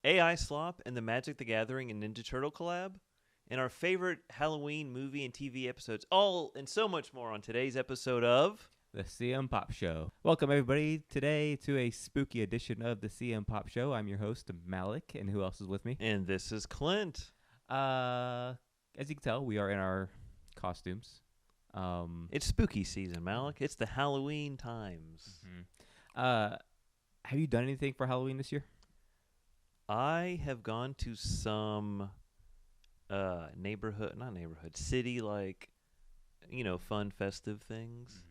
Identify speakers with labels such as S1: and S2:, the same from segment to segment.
S1: AI Slop and the Magic the Gathering and Ninja Turtle collab, and our favorite Halloween movie and TV episodes, all and so much more on today's episode of
S2: The CM Pop Show. Welcome, everybody, today to a spooky edition of the CM Pop Show. I'm your host, Malik, and who else is with me?
S1: And this is Clint.
S2: As you can tell, we are in our costumes.
S1: It's spooky season, Malik. It's the Halloween times.
S2: Have you done anything for Halloween this year?
S1: I have gone to some city, like, fun, festive things.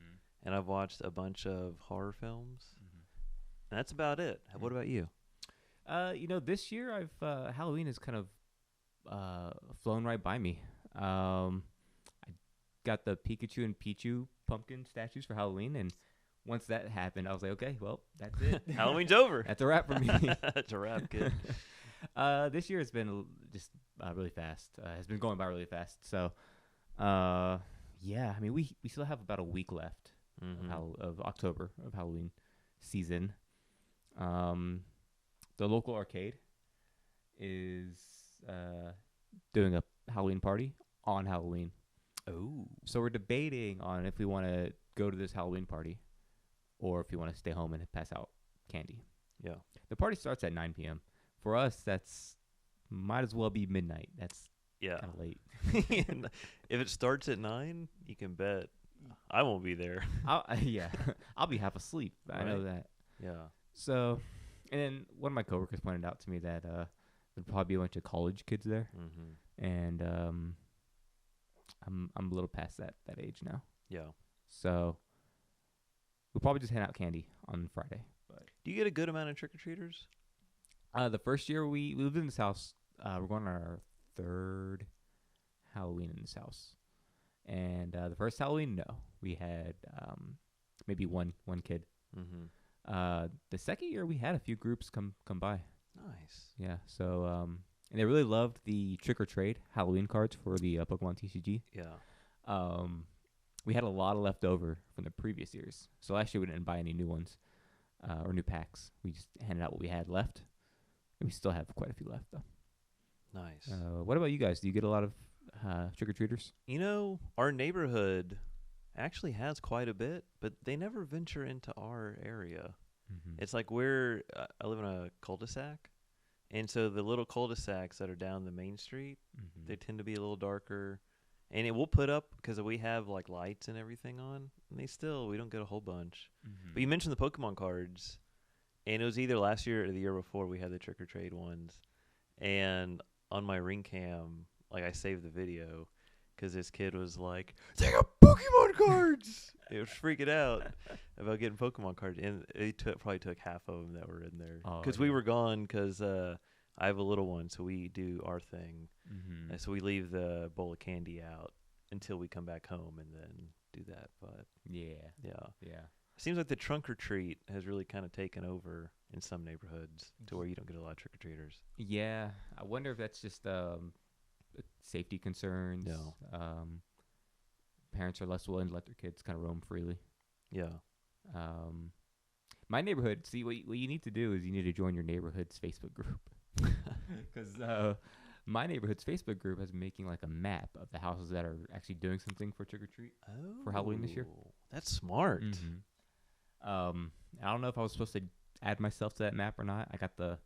S1: And I've watched a bunch of horror films. And that's about it. What about you?
S2: This year, Halloween has kind of flown right by me. I got the Pikachu and Pichu pumpkin statues for Halloween, and once that happened, I was like, okay, well, that's it.
S1: Halloween's over.
S2: That's a wrap for me.
S1: That's a wrap, kid.
S2: This year has been just really fast. Has been going by really fast. So, yeah, I mean, we still have about a week left of October of Halloween season. The local arcade is doing a Halloween party on Halloween.
S1: Oh.
S2: So we're debating on if we want to go to this Halloween party or if we want to stay home and pass out candy.
S1: Yeah.
S2: The party starts at 9 p.m. For us, that's might as well be midnight. That's kind of late.
S1: If it starts at 9, you can bet I won't be there.
S2: I'll be half asleep. Right. I know that.
S1: Yeah.
S2: So, and then one of my coworkers pointed out to me that there'd probably be a bunch of college kids there, and I'm a little past that age now.
S1: Yeah.
S2: So we'll probably just hand out candy on Friday. But
S1: do you get a good amount of trick-or-treaters?
S2: The first year we lived in this house, we're going on our third Halloween in this house. And the first Halloween, no. We had maybe one kid. The second year, we had a few groups come by.
S1: Nice.
S2: Yeah. So, and they really loved the Trick or Trade Halloween cards for the Pokemon TCG.
S1: Yeah.
S2: We had a lot of left over from the previous years. So last year, we didn't buy any new ones or new packs. We just handed out what we had left. And we still have quite a few left, though.
S1: Nice.
S2: What about you guys? Do you get a lot of trick-or-treaters?
S1: Our neighborhood actually has quite a bit, but they never venture into our area. It's like I live in a cul-de-sac, and so the little cul-de-sacs that are down the main street, they tend to be a little darker. And it will put up, because we have like lights and everything on, and we don't get a whole bunch. But you mentioned the Pokemon cards, and it was either last year or the year before we had the trick-or-trade ones. And on my ring cam, like, I saved the video because this kid was like, "They got Pokemon cards!" It was freaking out about getting Pokemon cards, and it probably took half of them that were in there because we were gone. Because I have a little one, so we do our thing, and so we leave the bowl of candy out until we come back home and then do that. But yeah. It seems like the trunk or treat has really kind of taken over in some neighborhoods to where you don't get a lot of trick-or-treaters.
S2: Yeah. I wonder if that's just safety concerns.
S1: No.
S2: Parents are less willing to let their kids kind of roam freely.
S1: Yeah.
S2: My neighborhood, see, what you need to do is you need to join your neighborhood's Facebook group. Because my neighborhood's Facebook group has been making like a map of the houses that are actually doing something for trick-or-treat for Halloween this year.
S1: That's smart.
S2: I don't know if I was supposed to add myself to that map or not. I got the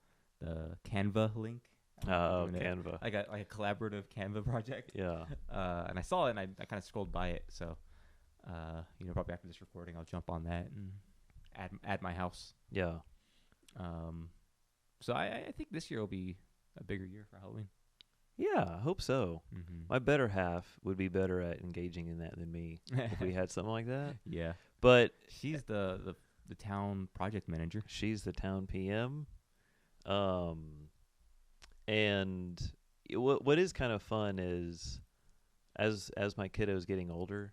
S2: Canva link.
S1: Canva.
S2: I got like a collaborative Canva project.
S1: Yeah.
S2: And I saw it and I kind of scrolled by it. So, probably after this recording, I'll jump on that and add my house.
S1: Yeah.
S2: So I think this year will be a bigger year for Halloween.
S1: Yeah, I hope so. My better half would be better at engaging in that than me if we had something like that.
S2: Yeah.
S1: But
S2: she's the town project manager.
S1: She's the town PM. And what is kind of fun is as my kiddo's getting older,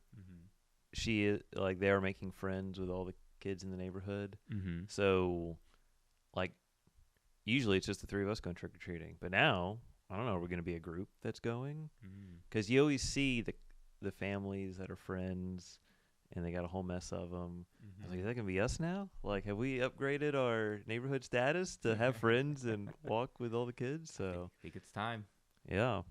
S1: she is like, they are making friends with all the kids in the neighborhood. So like usually it's just the three of us going trick-or-treating, but now I don't know, we're going to be a group that's going, because you always see the families that are friends and they got a whole mess of them. I was like, that can be us now? Like, have we upgraded our neighborhood status to have friends and walk with all the kids? So
S2: I think it's time.
S1: yeah.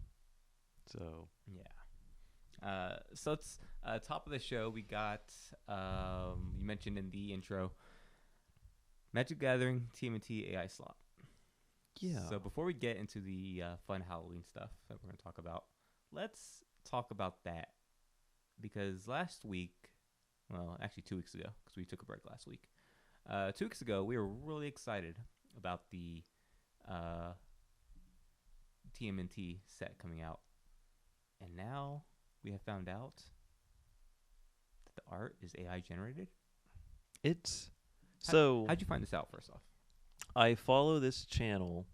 S1: So
S2: yeah. So it's top of the show. We got you mentioned in the intro, Magic Gathering TMNT AI Slop.
S1: Yeah.
S2: So before we get into the fun Halloween stuff that we're going to talk about, let's talk about that. Because last week, well, actually 2 weeks ago, because we took a break last week. 2 weeks ago, we were really excited about the TMNT set coming out. And now we have found out that the art is AI generated.
S1: How'd
S2: you find this out, first off?
S1: I follow this channel,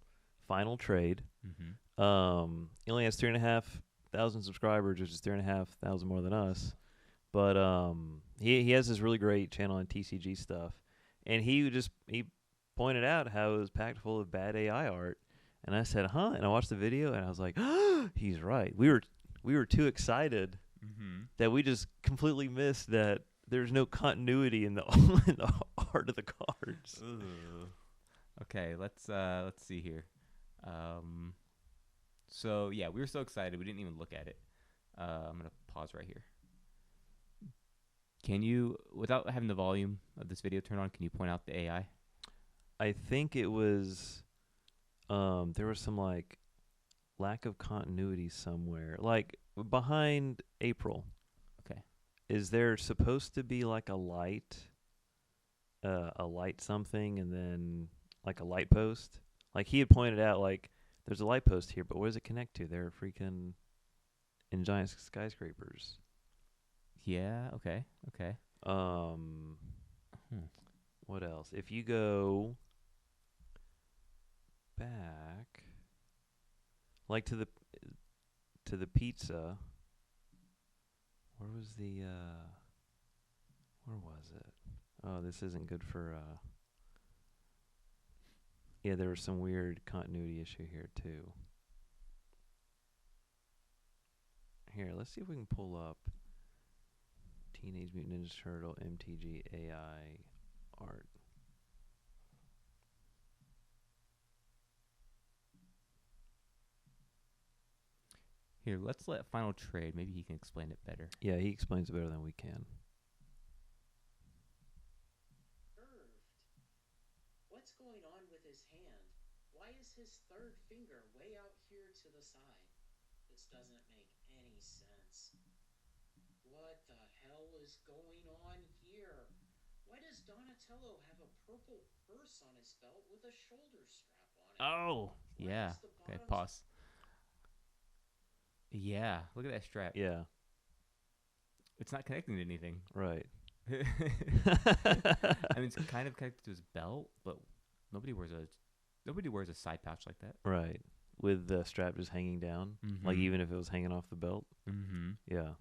S1: Final Trade. He only has 3,500 subscribers, which is 3,500 more than us. But he has this really great channel on TCG stuff, and he pointed out how it was packed full of bad AI art, and I said, "Huh?" And I watched the video, and I was like, "He's right." We were too excited that we just completely missed that there's no continuity in the in the art of the cards.
S2: Okay, let's see here. So yeah, we were so excited we didn't even look at it. I'm gonna pause right here. Can you, without having the volume of this video turned on, can you point out the AI?
S1: I think it was there was some like lack of continuity somewhere, like behind April.
S2: Okay.
S1: Is there supposed to be like a light something, and then like a light post? Like he had pointed out, like there's a light post here, but where does it connect to? They're freaking in giant skyscrapers.
S2: Yeah. Okay.
S1: What else? If you go back, like to the pizza, where was it? Oh, this isn't good for yeah, there was some weird continuity issue here too. Here, let's see if we can pull up Teenage Mutant Ninja Turtle MTG AI art.
S2: Here, let's let Final Trade. Maybe he can explain it better.
S1: Yeah, he explains it better than we can.
S3: Curved. What's going on with his hand? Why is his third finger way out here to the side? This doesn't make any sense. What the hell is going on here? Why does Donatello have a purple purse on his belt with a shoulder strap on it?
S2: Oh, yeah. Okay, pause. Yeah, look at that strap.
S1: Yeah.
S2: It's not connecting to anything.
S1: Right.
S2: I mean, it's kind of connected to his belt, but nobody wears a side pouch like that.
S1: Right. With the strap just hanging down, like even if it was hanging off the belt. Yeah.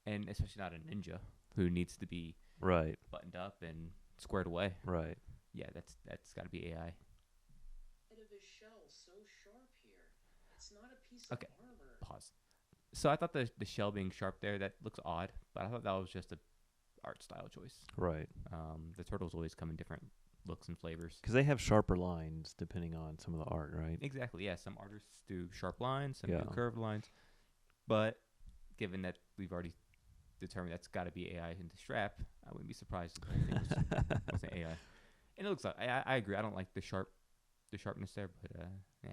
S2: And especially not a ninja who needs to be buttoned up and squared away.
S1: Right.
S2: Yeah, that's got to be AI.
S3: Head of his shell so sharp here. It's not a piece
S2: Okay.
S3: of armor.
S2: Pause. So I thought the shell being sharp there, that looks odd, but I thought that was just a art style choice.
S1: Right.
S2: The turtles always come in different looks and flavors.
S1: Because they have sharper lines depending on some of the art, right?
S2: Exactly, yeah. Some artists do sharp lines, some
S1: Yeah.
S2: do curved lines. But given that we've already determined that's got to be AI in the strap, I wouldn't be surprised if anything wasn't AI. And it looks like, I agree, I don't like the sharpness there, but yeah,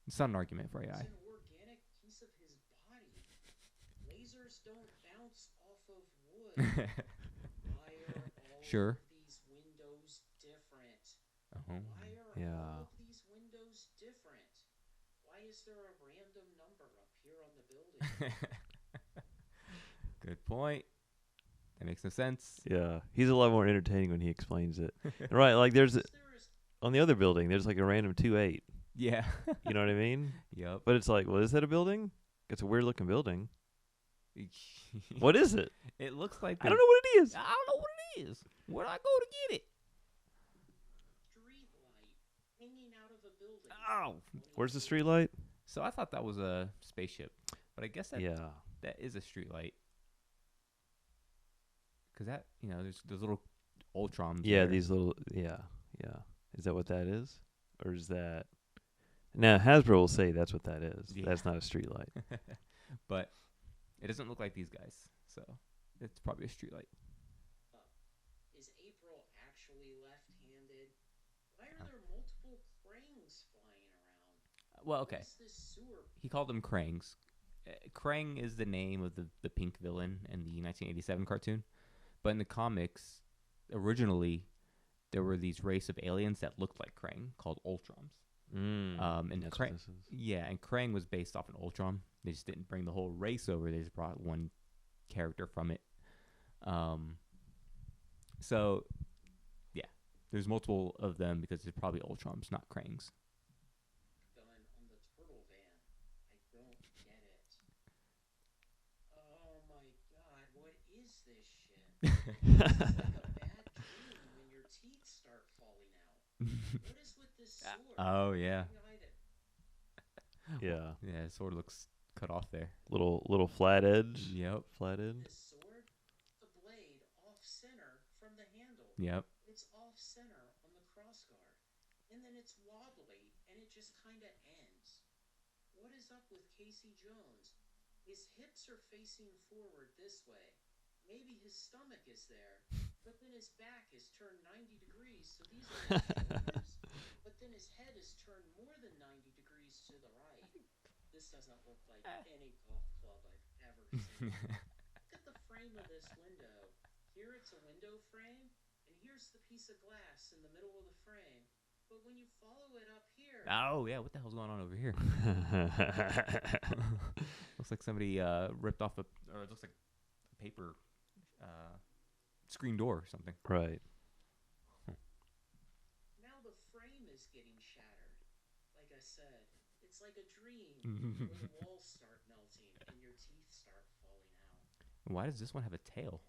S2: it's not an argument for AI.
S3: It's an organic piece of his body. Lasers don't bounce off of wood. Why are all
S2: Sure.
S3: of these windows different? Why are all of these windows different? Why is there a random number up here on the building?
S2: Good point. That makes no sense.
S1: Yeah. He's a lot more entertaining when he explains it. Right. Like on the other building, there's like a random 2-8.
S2: Yeah.
S1: You know what I mean?
S2: Yep.
S1: But it's like, well, is that a building? It's a weird looking building. What is it?
S2: It looks like
S1: I don't know what it is.
S2: I don't know what it is. Where'd I go to get it?
S3: Street light hanging out of a building.
S2: Oh.
S1: Where's the street light?
S2: So I thought that was a spaceship, but I guess that is a street light. Because that, there's those little Ultrons.
S1: Yeah,
S2: there.
S1: these little. Yeah, yeah. Is that what that is, or is that? Now Hasbro will say that's what that is.
S2: Yeah.
S1: That's not a street light.
S2: But it doesn't look like these guys, so it's probably a street light.
S3: Is April actually left-handed? Why are there multiple Krangs flying around?
S2: Well,
S3: What
S2: okay.
S3: is this sewer?
S2: He called them Krangs. Krang is the name of the pink villain in the 1987 cartoon. But in the comics, originally, there were these race of aliens that looked like Krang called Ultrons. And
S1: That's
S2: Krang,
S1: what this is.
S2: yeah, and Krang was based off an Ultron. They just didn't bring the whole race over. They just brought one character from it. So, yeah, there's multiple of them because they're probably Ultrons, not Krangs.
S3: Gun on the turtle van. I don't get it. Oh my god, what is this shit? It's like a bad dream when your teeth start falling out. What is with this sword?
S2: Oh, yeah.
S1: Yeah,
S2: Yeah, his sword looks cut off there.
S1: little flat edge.
S2: Yep.
S1: Flat edge.
S3: This sword, the blade off center from the handle.
S2: Yep.
S3: It's off center on the crossguard. And then it's wobbly and it just kind of ends. What is up with Casey Jones? His hips are facing forward this way. Maybe his stomach is there, but then his back is turned 90 degrees, so these are his shoulders. But then his head is turned more than 90 degrees to the right. This doesn't look like any golf club I've ever seen. Look at the frame of this window. Here it's a window frame, and here's the piece of glass in the middle of the frame. But when you follow it up here,
S2: Oh, yeah, what the hell's going on over here? Looks like somebody ripped off or it looks like a paper screen door or something.
S1: Right.
S3: now the frame is getting shattered. Like I said, it's like a dream where the walls start melting and your teeth start falling out.
S2: Why does this one have a tail?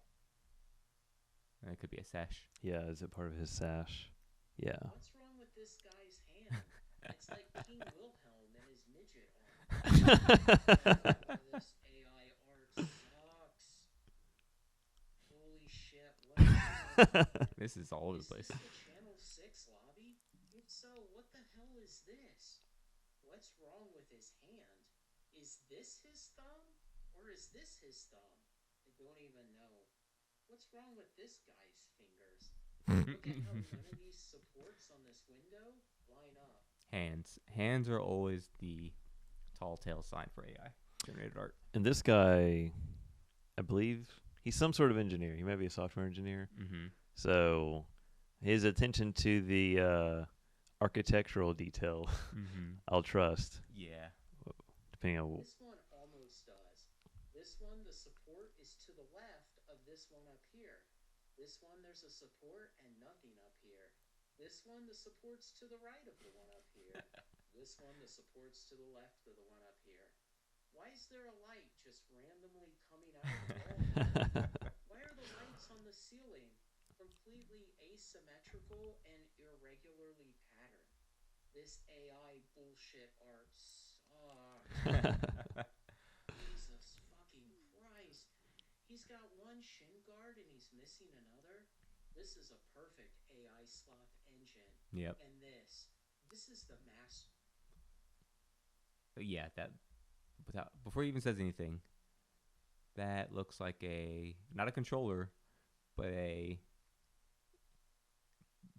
S2: It could be a sash.
S1: Yeah. Is it part of his sash? Yeah.
S3: What's wrong with this guy's hand? It's like King Wilhelm and his midget arm. This AI art sucks. Holy shit, what is this?
S2: This is all over the
S3: Is
S2: place.
S3: this the Channel 6 lobby? If so, what the hell is this? What's wrong with his hand? Is this his thumb? Or is this his thumb? I don't even know. What's wrong with this guy's fingers? Look at how none of these supports on this window line up.
S2: Hands. Hands are always the tall tale sign for AI generated art.
S1: And this guy, I believe, he's some sort of engineer. He might be a software engineer.
S2: Mm-hmm.
S1: So his attention to the architectural detail, I'll trust.
S2: Yeah.
S1: Depending on.
S3: This one almost does. This one, the support is to the left of this one up here. This one, there's a support and nothing up here. This one, the support's to the right of the one up here. This one, the support's to the left of the one up here. Why is there a light just randomly coming out of the wall? Why are the lights on the ceiling completely asymmetrical and irregularly patterned? This AI bullshit art sucks. Jesus fucking Christ. He's got one shin guard and he's missing another. This is a perfect AI slop engine.
S2: Yep.
S3: And this is the mass.
S2: Yeah, before he even says anything, that looks like not a controller, but a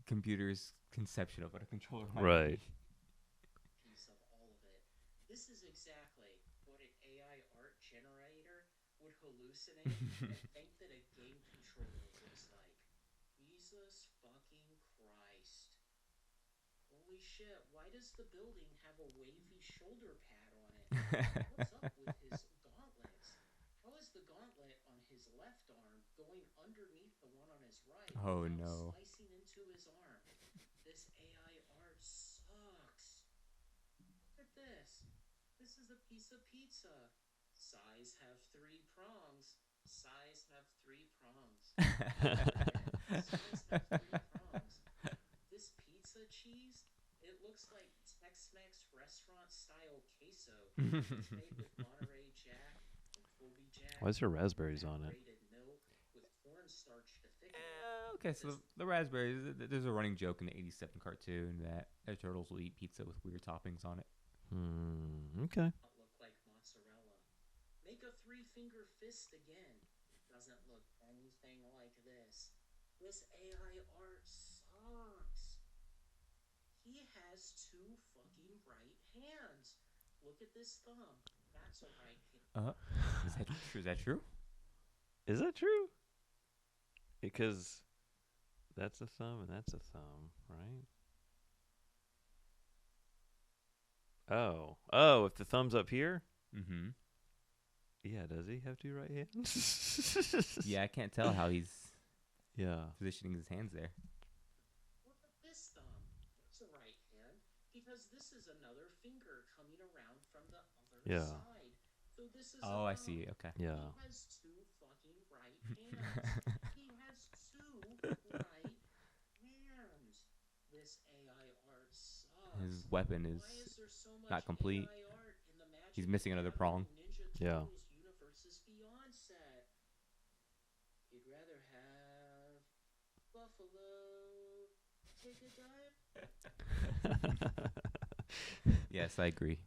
S2: computer's conception of what a controller might
S1: Right.
S2: be.
S3: Piece of all of it. This is exactly what an AI art generator would hallucinate and think that a game controller looks like. Jesus fucking Christ. Holy shit, why does the building have a wavy shoulder pad on it? What's up with his gauntlets? How is the gauntlet on his left arm going underneath the one on his right
S2: Oh,
S3: without
S2: no.
S3: slicing into his arm? This AI art sucks. Look at this. This is a piece of pizza. Size have 3 prongs. Size have 3 prongs. Size have 3 prongs. This pizza cheese, it looks like Tex-Mex restaurant style queso. It's made with Monterey Jack and Colby Jack.
S1: Why is there raspberries on it?
S3: Grated milk with cornstarch
S2: Okay, so the raspberries. There's a running joke in the '87 cartoon that the turtles will eat pizza with weird toppings on it.
S1: Okay.
S3: Look like mozzarella. Make a three-finger fist again. Doesn't look anything like this. This AI art sucks. He has two fucking right hands. Look at this thumb. That's a right hand.
S2: Is that true? Is that true?
S1: Is that true? Because that's a thumb and that's a thumb, right? Oh, if the thumb's up here?
S2: Mm-hmm.
S1: Yeah, does he have two right hands?
S2: Yeah, I can't tell how he's
S1: Yeah.
S2: positioning his hands there.
S3: Look at this thumb. That's a right hand because this is another finger coming around from the other side. So this is
S2: Oh, I see. Okay.
S1: Yeah.
S3: He has two fucking right hands. He has two right hands. This AI art sucks.
S2: His weapon is
S3: Why is there so much
S2: not complete.
S3: AI art in the Magic
S2: He's missing another prong.
S3: Ninja
S1: Yeah.
S3: Turtles Universes Beyond set? You'd rather have Buffalo take a dive?
S2: Yes, I agree.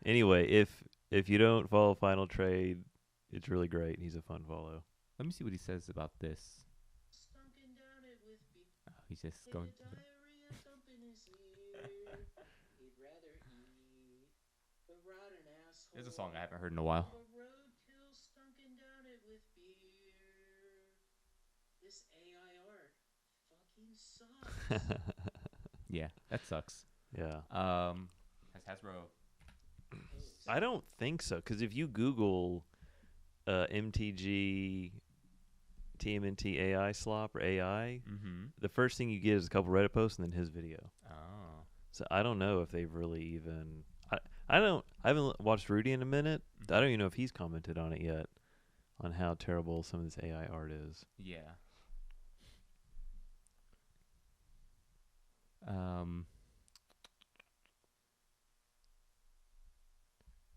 S1: Anyway, if you don't follow Final Trade, it's really great. He's a fun follow.
S2: Let me see what he says about this.
S3: Stunking down it with beer.
S2: Oh, he's just
S3: Take
S2: going.
S3: a diarrhea dump in his ear. He'd rather eat the rotten asshole.
S2: There's a song I haven't heard in a while.
S3: The roadkill stunking down it with beer. This AI art fucking sucks.
S2: Yeah, that sucks.
S1: Yeah.
S2: Has Hasbro?
S1: I don't think so, because if you Google MTG TMNT AI Slop or AI, the first thing you get is a couple Reddit posts and then his video.
S2: Oh.
S1: So I don't know if they've really even. I haven't watched Rudy in a minute. I don't even know if he's commented on it yet, on how terrible some of this AI art is.
S2: Yeah.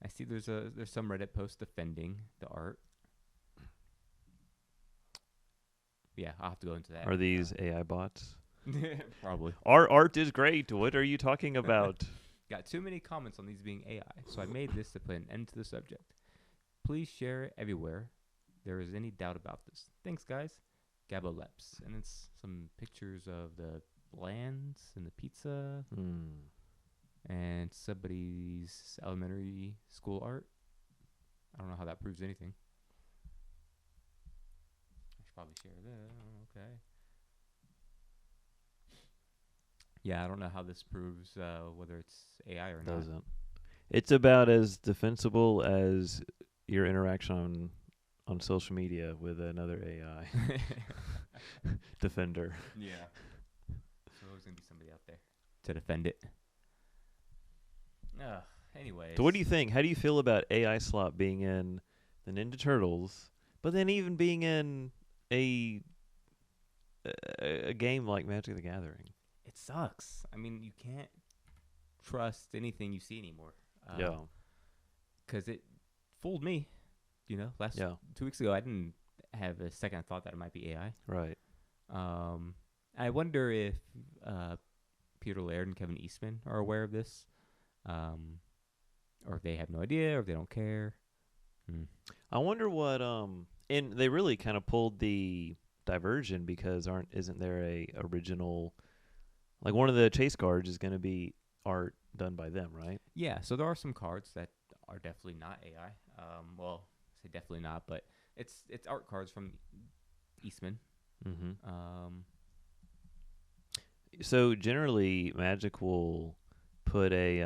S2: I see there's some Reddit post defending the art. Yeah, I'll have to go into that.
S1: Are these AI bots?
S2: Probably.
S1: Our art is great. What are you talking about?
S2: Got too many comments on these being AI, so I made this to put an end to the subject. Please share it everywhere there is any doubt about this. Thanks, guys. Gaboleps. And it's some pictures of the Blands and the pizza and somebody's elementary school art. I don't know how that proves anything. I should probably share that. Okay. Yeah, I don't know how this proves whether it's AI or not.
S1: Doesn't. It's about as defensible as your interaction on social media with another AI defender.
S2: Yeah. So there's going to be somebody out there to defend it. Anyways.
S1: So what do you think? How do you feel about AI Slop being in the Ninja Turtles, but then even being in a game like Magic the Gathering?
S2: It sucks. I mean, you can't trust anything you see anymore.
S1: Yeah.
S2: Because it fooled me. You know, 2 weeks ago, I didn't have a second thought that it might be AI.
S1: Right.
S2: I wonder if Peter Laird and Kevin Eastman are aware of this, or if they have no idea, or if they don't care.
S1: I wonder what and they really kind of pulled the diversion because isn't there a original, like one of the chase cards is going to be art done by them, right?
S2: Yeah, so there are some cards that are definitely not AI. Well, I say definitely not, but it's art cards from Eastman.
S1: So generally, Magic will put a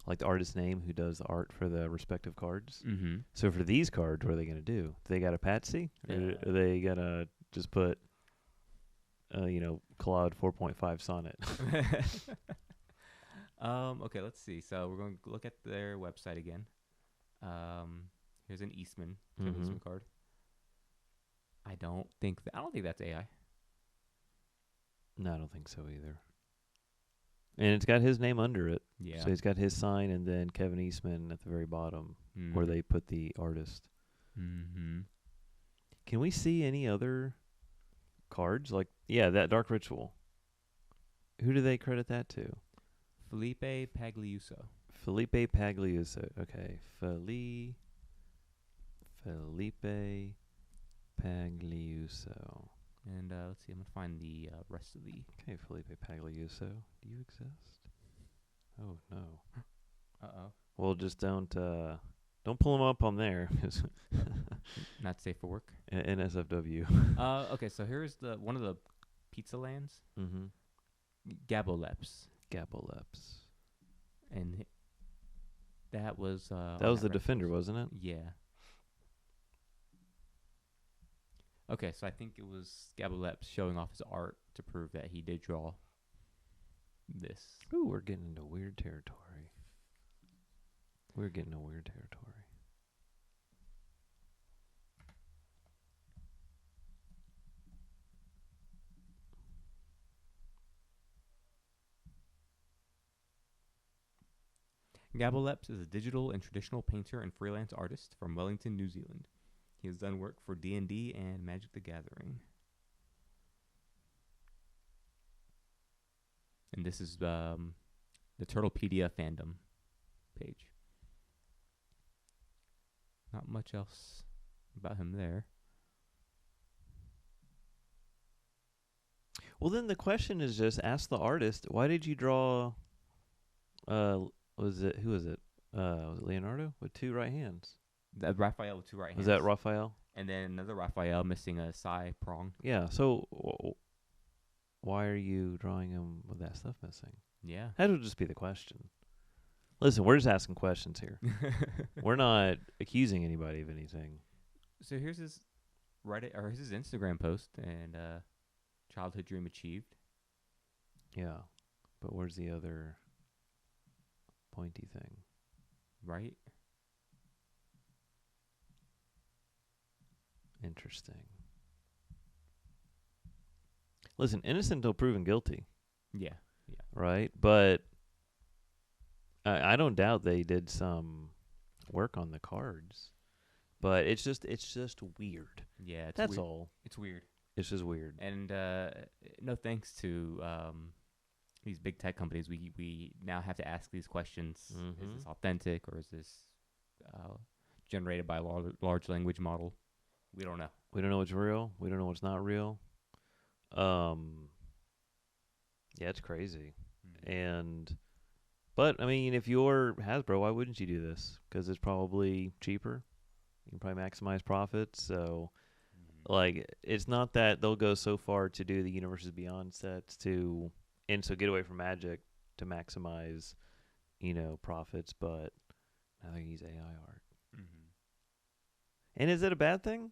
S1: like the artist's name who does the art for the respective cards. So for these cards, what are they going to do? They got a patsy? Or are they going to just put, Claude 4.5 Sonnet?
S2: Okay, let's see. So we're going to look at their website again. Here's an Eastman card. I don't think that's AI.
S1: No, I don't think so either. And it's got his name under it.
S2: Yeah.
S1: So he's got his sign and then Kevin Eastman at the very bottom where they put the artist. Can we see any other cards. Like, yeah, that Dark Ritual. Who do they credit that to?
S2: Felipe Pagliuso.
S1: Felipe Pagliuso. Okay, Felipe Pagliuso.
S2: And let's see, I'm going to find the rest of the...
S1: Okay, Felipe Pagliuso. Do you exist? Oh, no.
S2: Uh-oh.
S1: Well, just don't pull him up on there.
S2: Not safe for work.
S1: NSFW.
S2: Okay, so here's one of the pizza lands.
S1: Mm-hmm.
S2: Gaboleps. And that was...
S1: that was the Defender, wasn't it?
S2: Yeah. Okay, so I think it was Gaboleps showing off his art to prove that he did draw this.
S1: Ooh, we're getting into weird territory.
S2: Gaboleps is a digital and traditional painter and freelance artist from Wellington, New Zealand. He has done work for D&D and Magic the Gathering. And this is the Turtlepedia fandom page. Not much else about him there.
S1: Well, then the question is just ask the artist, why did you draw, who was it? Was it Leonardo with two right hands?
S2: Raphael with two right hands.
S1: Was that Raphael?
S2: And then another Raphael missing a psi prong.
S1: Yeah, so why are you drawing him with that stuff missing?
S2: Yeah.
S1: That would just be the question. Listen, we're just asking questions here. We're not accusing anybody of anything.
S2: So here's his Reddit, or here's his Instagram post, and childhood dream achieved.
S1: Yeah, but where's the other pointy thing?
S2: Right?
S1: Interesting. Listen, innocent till proven guilty.
S2: Yeah.
S1: Right? But I don't doubt they did some work on the cards. But it's just weird.
S2: Yeah,
S1: that's
S2: weird.
S1: all.
S2: It's weird.
S1: It's just weird.
S2: And no thanks to these big tech companies, we now have to ask these questions.
S1: Mm-hmm.
S2: Is this authentic, or is this generated by a large language model? We don't know.
S1: We don't know what's real. We don't know what's not real. Yeah, it's crazy. But I mean, if you're Hasbro, why wouldn't you do this? Because it's probably cheaper. You can probably maximize profits. So, like, it's not that they'll go so far to do the Universes Beyond sets so get away from Magic to maximize, profits. But now they use AI art.
S2: Mm-hmm.
S1: And is it a bad thing?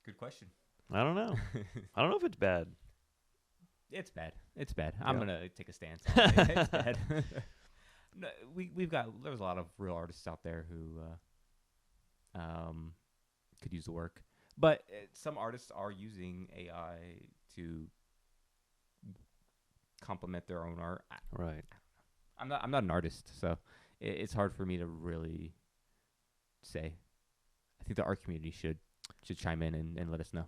S2: Good question.
S1: I don't know. I don't know if it's bad.
S2: It's bad. It's bad.
S1: Yeah.
S2: I'm gonna take a stance on it. It's bad. No, there's a lot of real artists out there who could use the work, but some artists are using AI to complement their own art.
S1: Right.
S2: I'm not an artist, so it's hard for me to really say. I think the art community should chime in and let us know.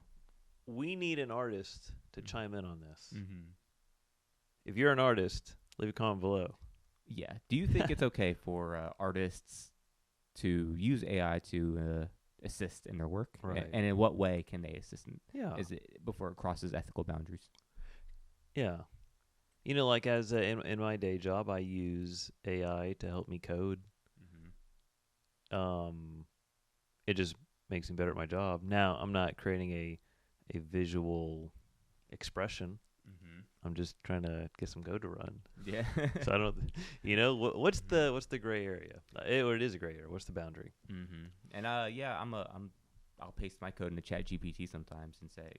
S1: We need an artist to chime in on this.
S2: Mm-hmm.
S1: If you're an artist, leave a comment below.
S2: Yeah. Do you think it's okay for artists to use AI to assist in their work?
S1: Right.
S2: And in what way can they assist? Is it before it crosses ethical boundaries?
S1: Yeah. Like as in my day job, I use AI to help me code. Mm-hmm. It just makes me better at my job. Now, I'm not creating a visual expression. Mm-hmm. I'm just trying to get some code to run.
S2: Yeah.
S1: So I don't, what's the gray area? Or it is a gray area. What's the boundary?
S2: Mm-hmm. And I'll paste my code into ChatGPT sometimes and say,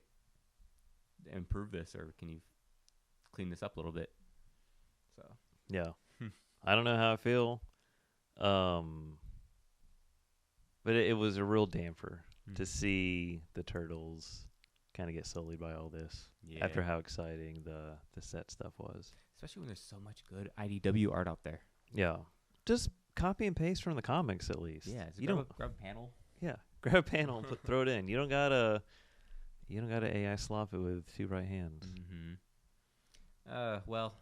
S2: improve this, or can you clean this up a little bit? So
S1: yeah, I don't know how I feel. But it was a real damper to see the Turtles kind of get sullied by all this after how exciting the set stuff was.
S2: Especially when there's so much good IDW art out there.
S1: Yeah. Just copy and paste from the comics at least.
S2: Yeah.
S1: You don't
S2: grab a panel.
S1: Yeah. Grab a panel and throw it in. You don't gotta AI slop it with 2 right hands.
S2: Well,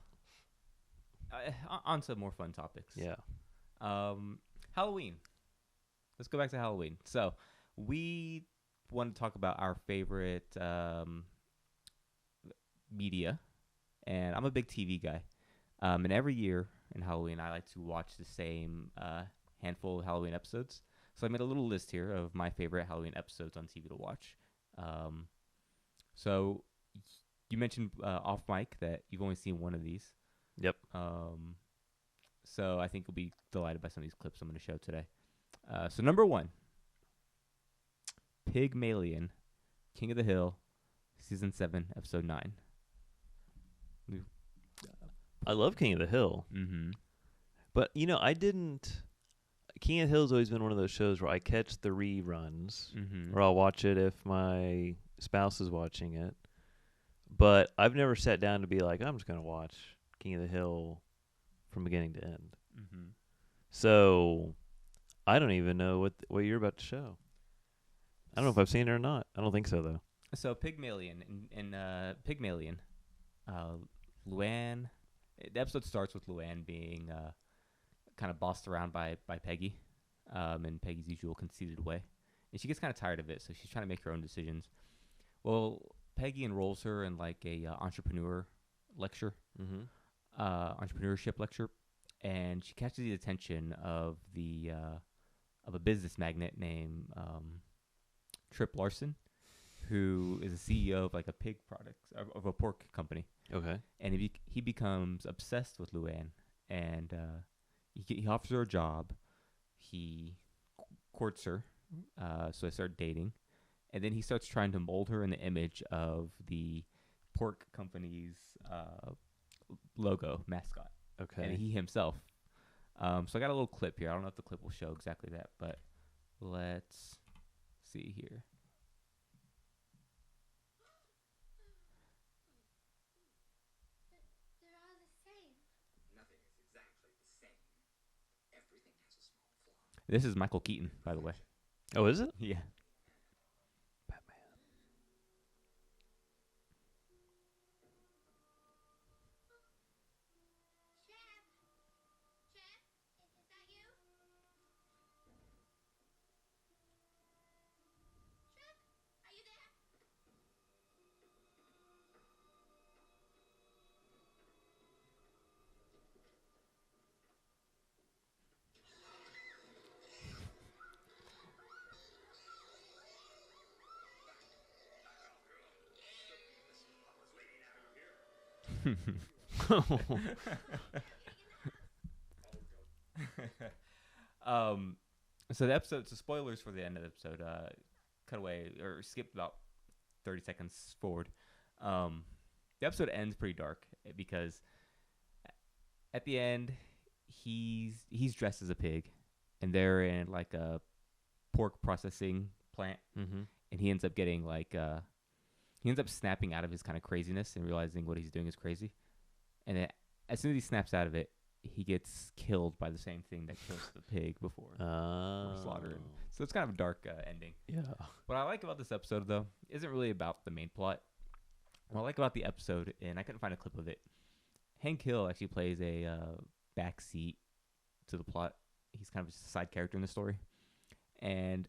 S2: on to more fun topics.
S1: Yeah.
S2: Halloween. Let's go back to Halloween. So we want to talk about our favorite media, and I'm a big TV guy. And every year in Halloween, I like to watch the same handful of Halloween episodes. So I made a little list here of my favorite Halloween episodes on TV to watch. So you mentioned off mic that you've only seen one of these.
S1: Yep.
S2: So I think you'll be delighted by some of these clips I'm going to show today. So number 1, Pigmalion, King of the Hill, Season 7, Episode 9.
S1: I love King of the Hill. But, I didn't... King of the Hill's always been one of those shows where I catch the reruns, or I'll watch it if my spouse is watching it. But I've never sat down to be like, I'm just going to watch King of the Hill from beginning to end. So I don't even know what you're about to show. I don't know if I've seen it or not. I don't think so, though.
S2: So Pigmalion, in Pigmalion, Luann, the episode starts with Luann being kind of bossed around by Peggy, in Peggy's usual conceited way. And she gets kind of tired of it, so she's trying to make her own decisions. Well, Peggy enrolls her in like a entrepreneur lecture, entrepreneurship lecture, and she catches the attention of a business magnate named Trip Larson, who is a CEO of like a pig product of a pork company.
S1: Okay.
S2: And he becomes obsessed with Luann, and he offers her a job. He courts her, so they start dating, and then he starts trying to mold her in the image of the pork company's logo mascot.
S1: Okay.
S2: And he himself. So I got a little clip here. I don't know if the clip will show exactly that, but let's see here.
S4: They're all the same. Nothing is exactly the same. Everything has a small flaw.
S2: This is Michael Keaton, by the way.
S1: Oh, is it?
S2: Yeah.
S1: Batman.
S4: Chef, is that you? Chef, are you there?
S2: So the episode, so spoilers for the end of the episode, cut away or skip about 30 seconds forward. The episode ends pretty dark because at the end he's dressed as a pig, and they're in like a pork processing plant, and he ends up getting like he ends up snapping out of his kind of craziness and realizing what he's doing is crazy, and then as soon as he snaps out of it, he gets killed by the same thing that kills the pig before slaughtered. So it's kind of a dark ending.
S1: Yeah.
S2: What I like about this episode, though, isn't really about the main plot. What I like about the episode, and I couldn't find a clip of it, Hank Hill actually plays a backseat to the plot. He's kind of a side character in the story. And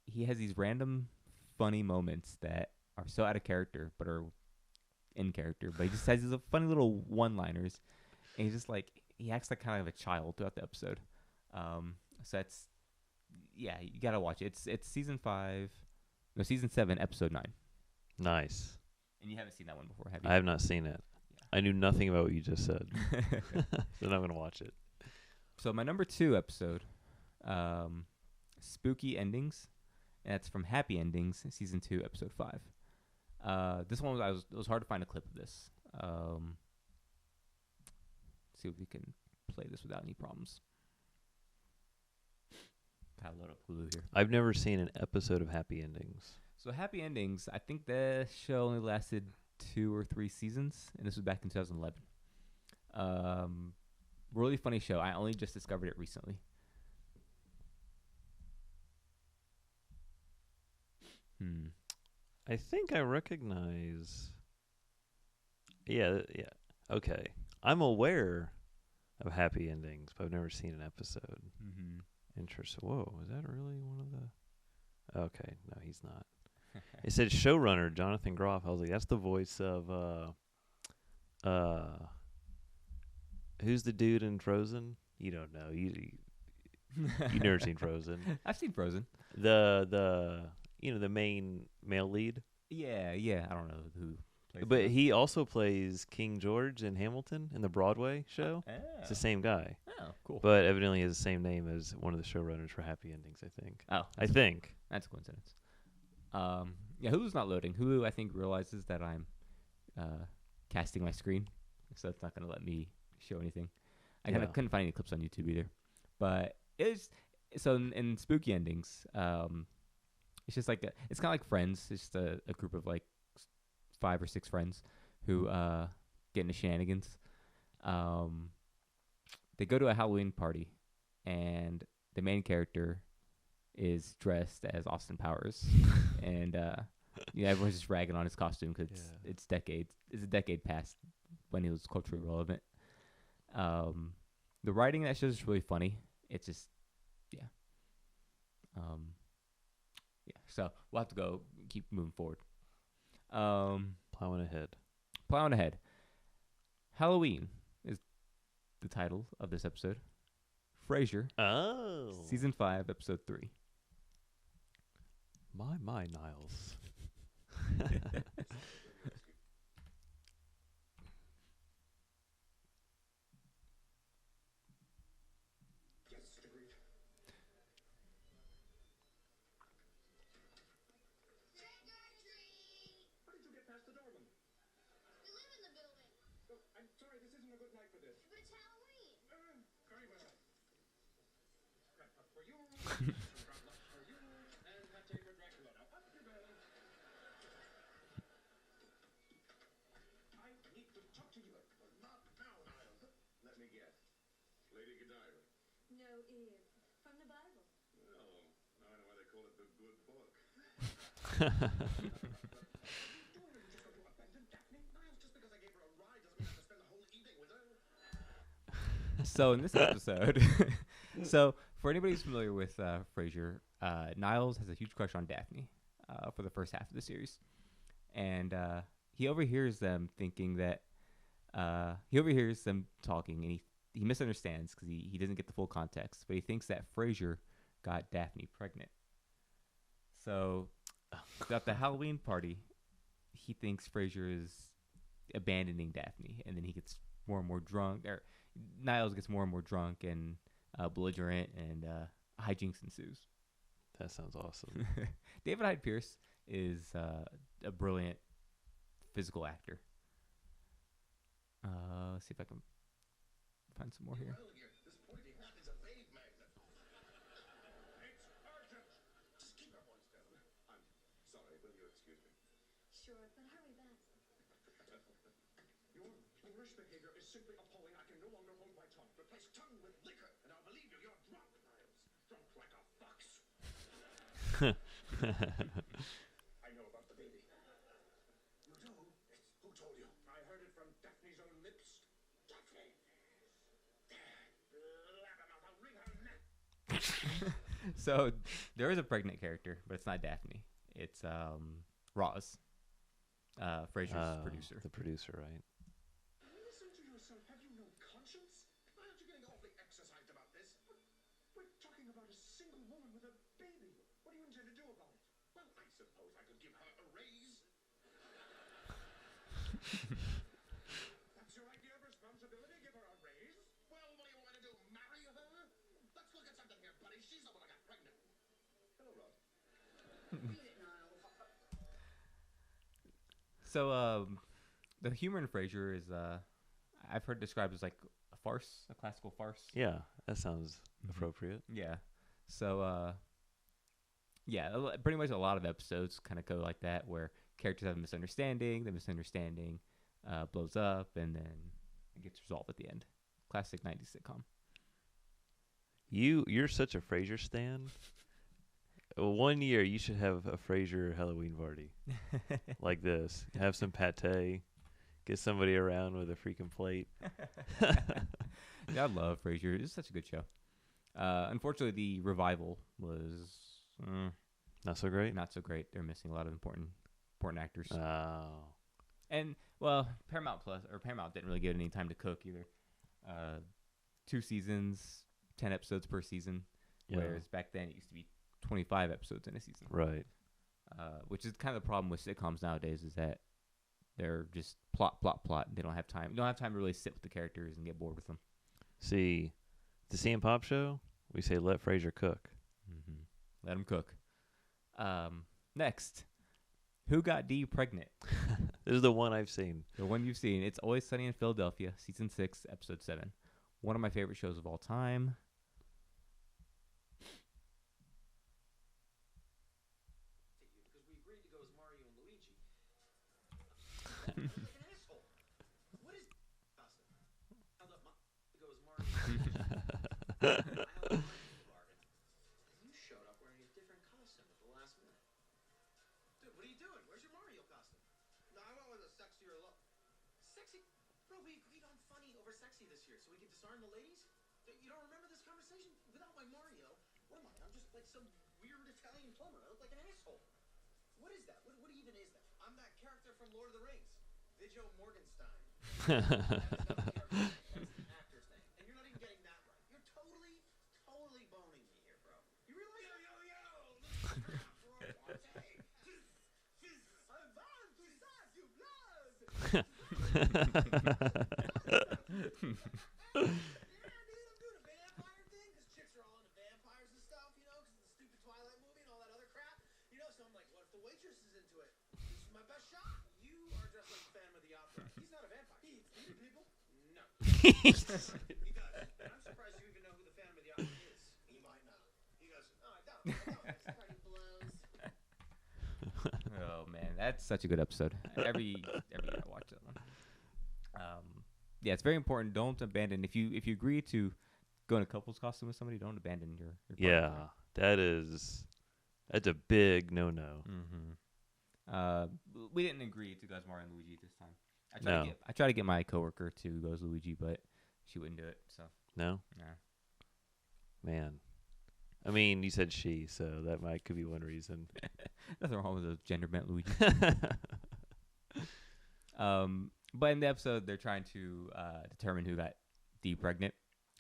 S2: he has these random funny moments that are so out of character, but are in character. But he just has these funny little one-liners. And he's just like, he acts like kind of a child throughout the episode. So that's, yeah, you gotta watch it. It's season 7, episode 9.
S1: Nice.
S2: And you haven't seen that one before, have you?
S1: I have not seen it.
S2: Yeah.
S1: I knew nothing about what you just said. So I'm going to watch it.
S2: So my number 2 episode, Spooky Endings. And that's from Happy Endings, season 2, episode 5. This one it was hard to find a clip of this. See if we can play this without any problems. Gotta load up Hulu here.
S1: I've never seen an episode of Happy Endings.
S2: So Happy Endings, I think the show only lasted 2 or 3 seasons, and this was back in 2011. Really funny show. I only just discovered it recently.
S1: I think I recognize. Yeah, yeah. Okay. I'm aware of happy endings, but I've never seen an episode.
S2: Mm-hmm.
S1: Interesting. Whoa, is that really one of the? Okay, no, he's not. It said showrunner Jonathan Groff. I was like, that's the voice of who's the dude in Frozen? You don't know. You never seen Frozen.
S2: I've seen Frozen.
S1: The the main male lead.
S2: Yeah. I don't know who plays
S1: But
S2: him.
S1: he also plays King George in Hamilton in the Broadway show. It's the same guy.
S2: Oh, cool.
S1: But evidently has the same name as one of the showrunners for Happy Endings, I think.
S2: Oh,
S1: I think.
S2: that's a coincidence. Yeah, Hulu's not loading. Hulu, I think, realizes that I'm casting my screen, so it's not going to let me show anything. I kind of couldn't find any clips on YouTube either. But it's so in spooky endings. It's just like it's kind of like Friends. It's just a group of like 5 or 6 friends who get into shenanigans. They go to a Halloween party, and the main character is dressed as Austin Powers, and everyone's just ragging on his costume because it's a decade past when he was culturally relevant. The writing in that show is really funny. It's just so we'll have to keep moving forward.
S1: Plowing
S2: ahead. Halloween is the title of this episode. Frasier.
S1: Oh.
S2: Season 5, episode 3.
S1: My Niles.
S5: Lady Godiva.
S6: No, Eve. From the Bible.
S5: Oh, now I know why they call it the good book. Just going to abandon Daphne Niles just because I gave her a ride doesn't mean I have to spend the whole evening with her.
S2: So in this episode, so for anybody who's familiar with Frasier, Niles has a huge crush on Daphne for the first half of the series, and he overhears them thinking that he overhears them talking, and he misunderstands because he doesn't get the full context, but he thinks that Frasier got Daphne pregnant. So at the Halloween party, he thinks Frasier is abandoning Daphne, and then he gets more and more drunk, or Niles gets more and more drunk and belligerent, and hijinks ensues.
S1: That sounds awesome.
S2: David Hyde Pierce is a brilliant physical actor. Let's see if I can find some more here.
S5: This pointy hat is a babe magnet. It's urgent. Just keep your voice down. I'm sorry, will you excuse me?
S6: Sure, but hurry back.
S5: Your boorish behavior is simply appalling. I can no longer hold my tongue. Replace tongue with liquor, and I'll believe you. You're drunk, Niles. Drunk like a fox. I know about the baby. You do? Who told you? I heard it from Daphne's own lips. Daphne! Blabbermouth, I'll wring her neck.
S2: So there is a pregnant character, but it's not Daphne. It's Roz, Frasier's producer.
S1: The producer, right?
S5: Listen to yourself. Have you no conscience? Why aren't you getting awfully exercised about this? We're talking about a single woman with a baby. What do you intend to do about it? Well, I suppose I could give her a raise. That's your idea of responsibility? Give her a raise? Well, what do you want me to do? Marry her? Let's look at something here, buddy. She's the one who got pregnant. Hello, Roz.
S6: Read it, Niles.
S2: So the humor in Frasier is I've heard described as like a farce, a classical farce.
S1: Yeah, that sounds appropriate.
S2: Yeah. So pretty much a lot of episodes kind of go like that, where characters have a misunderstanding, the misunderstanding blows up, and then it gets resolved at the end. Classic 90s sitcom.
S1: You're such a Frasier stan. 1 year you should have a Frasier Halloween party like this. Have some pate. Get somebody around with a freaking plate.
S2: Yeah, I love Frasier. It's such a good show. Unfortunately, the revival was
S1: Not so great.
S2: not so great. They're missing a lot of important actors.
S1: Oh.
S2: And well, Paramount didn't really get any time to cook either. 2 seasons, 10 episodes per season,
S1: Yeah.
S2: whereas back then it used to be 25 episodes in a season.
S1: Right.
S2: Which is kind of the problem with sitcoms nowadays, is that they're just plot. They don't have time. You don't have time to really sit with the characters and get bored with them.
S1: See, the CM Pop show, we say let Frasier cook.
S2: Mm-hmm. Let them cook. Next, Who Got Dee Pregnant?
S1: This is the one I've seen.
S2: The one you've seen. It's Always Sunny in Philadelphia, season 6, episode 7. One of my favorite shows of all time.
S3: Because we agreed to go as Mario and Luigi. Like an asshole. What is costume? Held up my to go as Mario. I held up my bargain. And you showed up wearing a different costume at the last minute. Dude, what are you doing? Where's your Mario costume?
S5: No, I went with a sexier look.
S3: Sexy? Bro, we agreed on funny over sexy this year so we could disarm the ladies? You don't remember this conversation? Without my Mario, what am I? I'm just like some weird Italian plumber. I look like an asshole. What is that? What even is that?
S5: I'm that character from Lord of the Rings, Viggo Morgenstein.
S3: That's an actor's name. And you're not even getting that right. You're totally boning me here, bro. You realize that? Yeah, dude, I'm doing a vampire thing, because chicks are all into vampires and stuff, you know, because of the stupid Twilight movie and all that other crap. You know, so I'm like, what if the waitress is into it? This is my best shot. You are dressed like a Phantom of the Opera. He's not a vampire. He eats eating people. No. He does. And I'm surprised you even know who the Phantom of the Opera is.
S5: He might not. He goes,
S3: No, I don't.
S6: Party blows.
S2: Oh man, that's such a good episode. Every year I watch that one. Yeah, it's very important. Don't abandon if you agree to go in a couple's costume with somebody. Don't abandon your
S1: Yeah,
S2: partner.
S1: that's a big no-no.
S2: We didn't agree to go as Mario and Luigi this time.
S1: No.
S2: I tried to get my coworker to go as Luigi, but she wouldn't do it. So
S1: No?
S2: nah.
S1: Man. I mean, you said she, so that could be one reason.
S2: Nothing wrong with a gender bent Luigi. But in the episode, they're trying to determine who got Dee pregnant,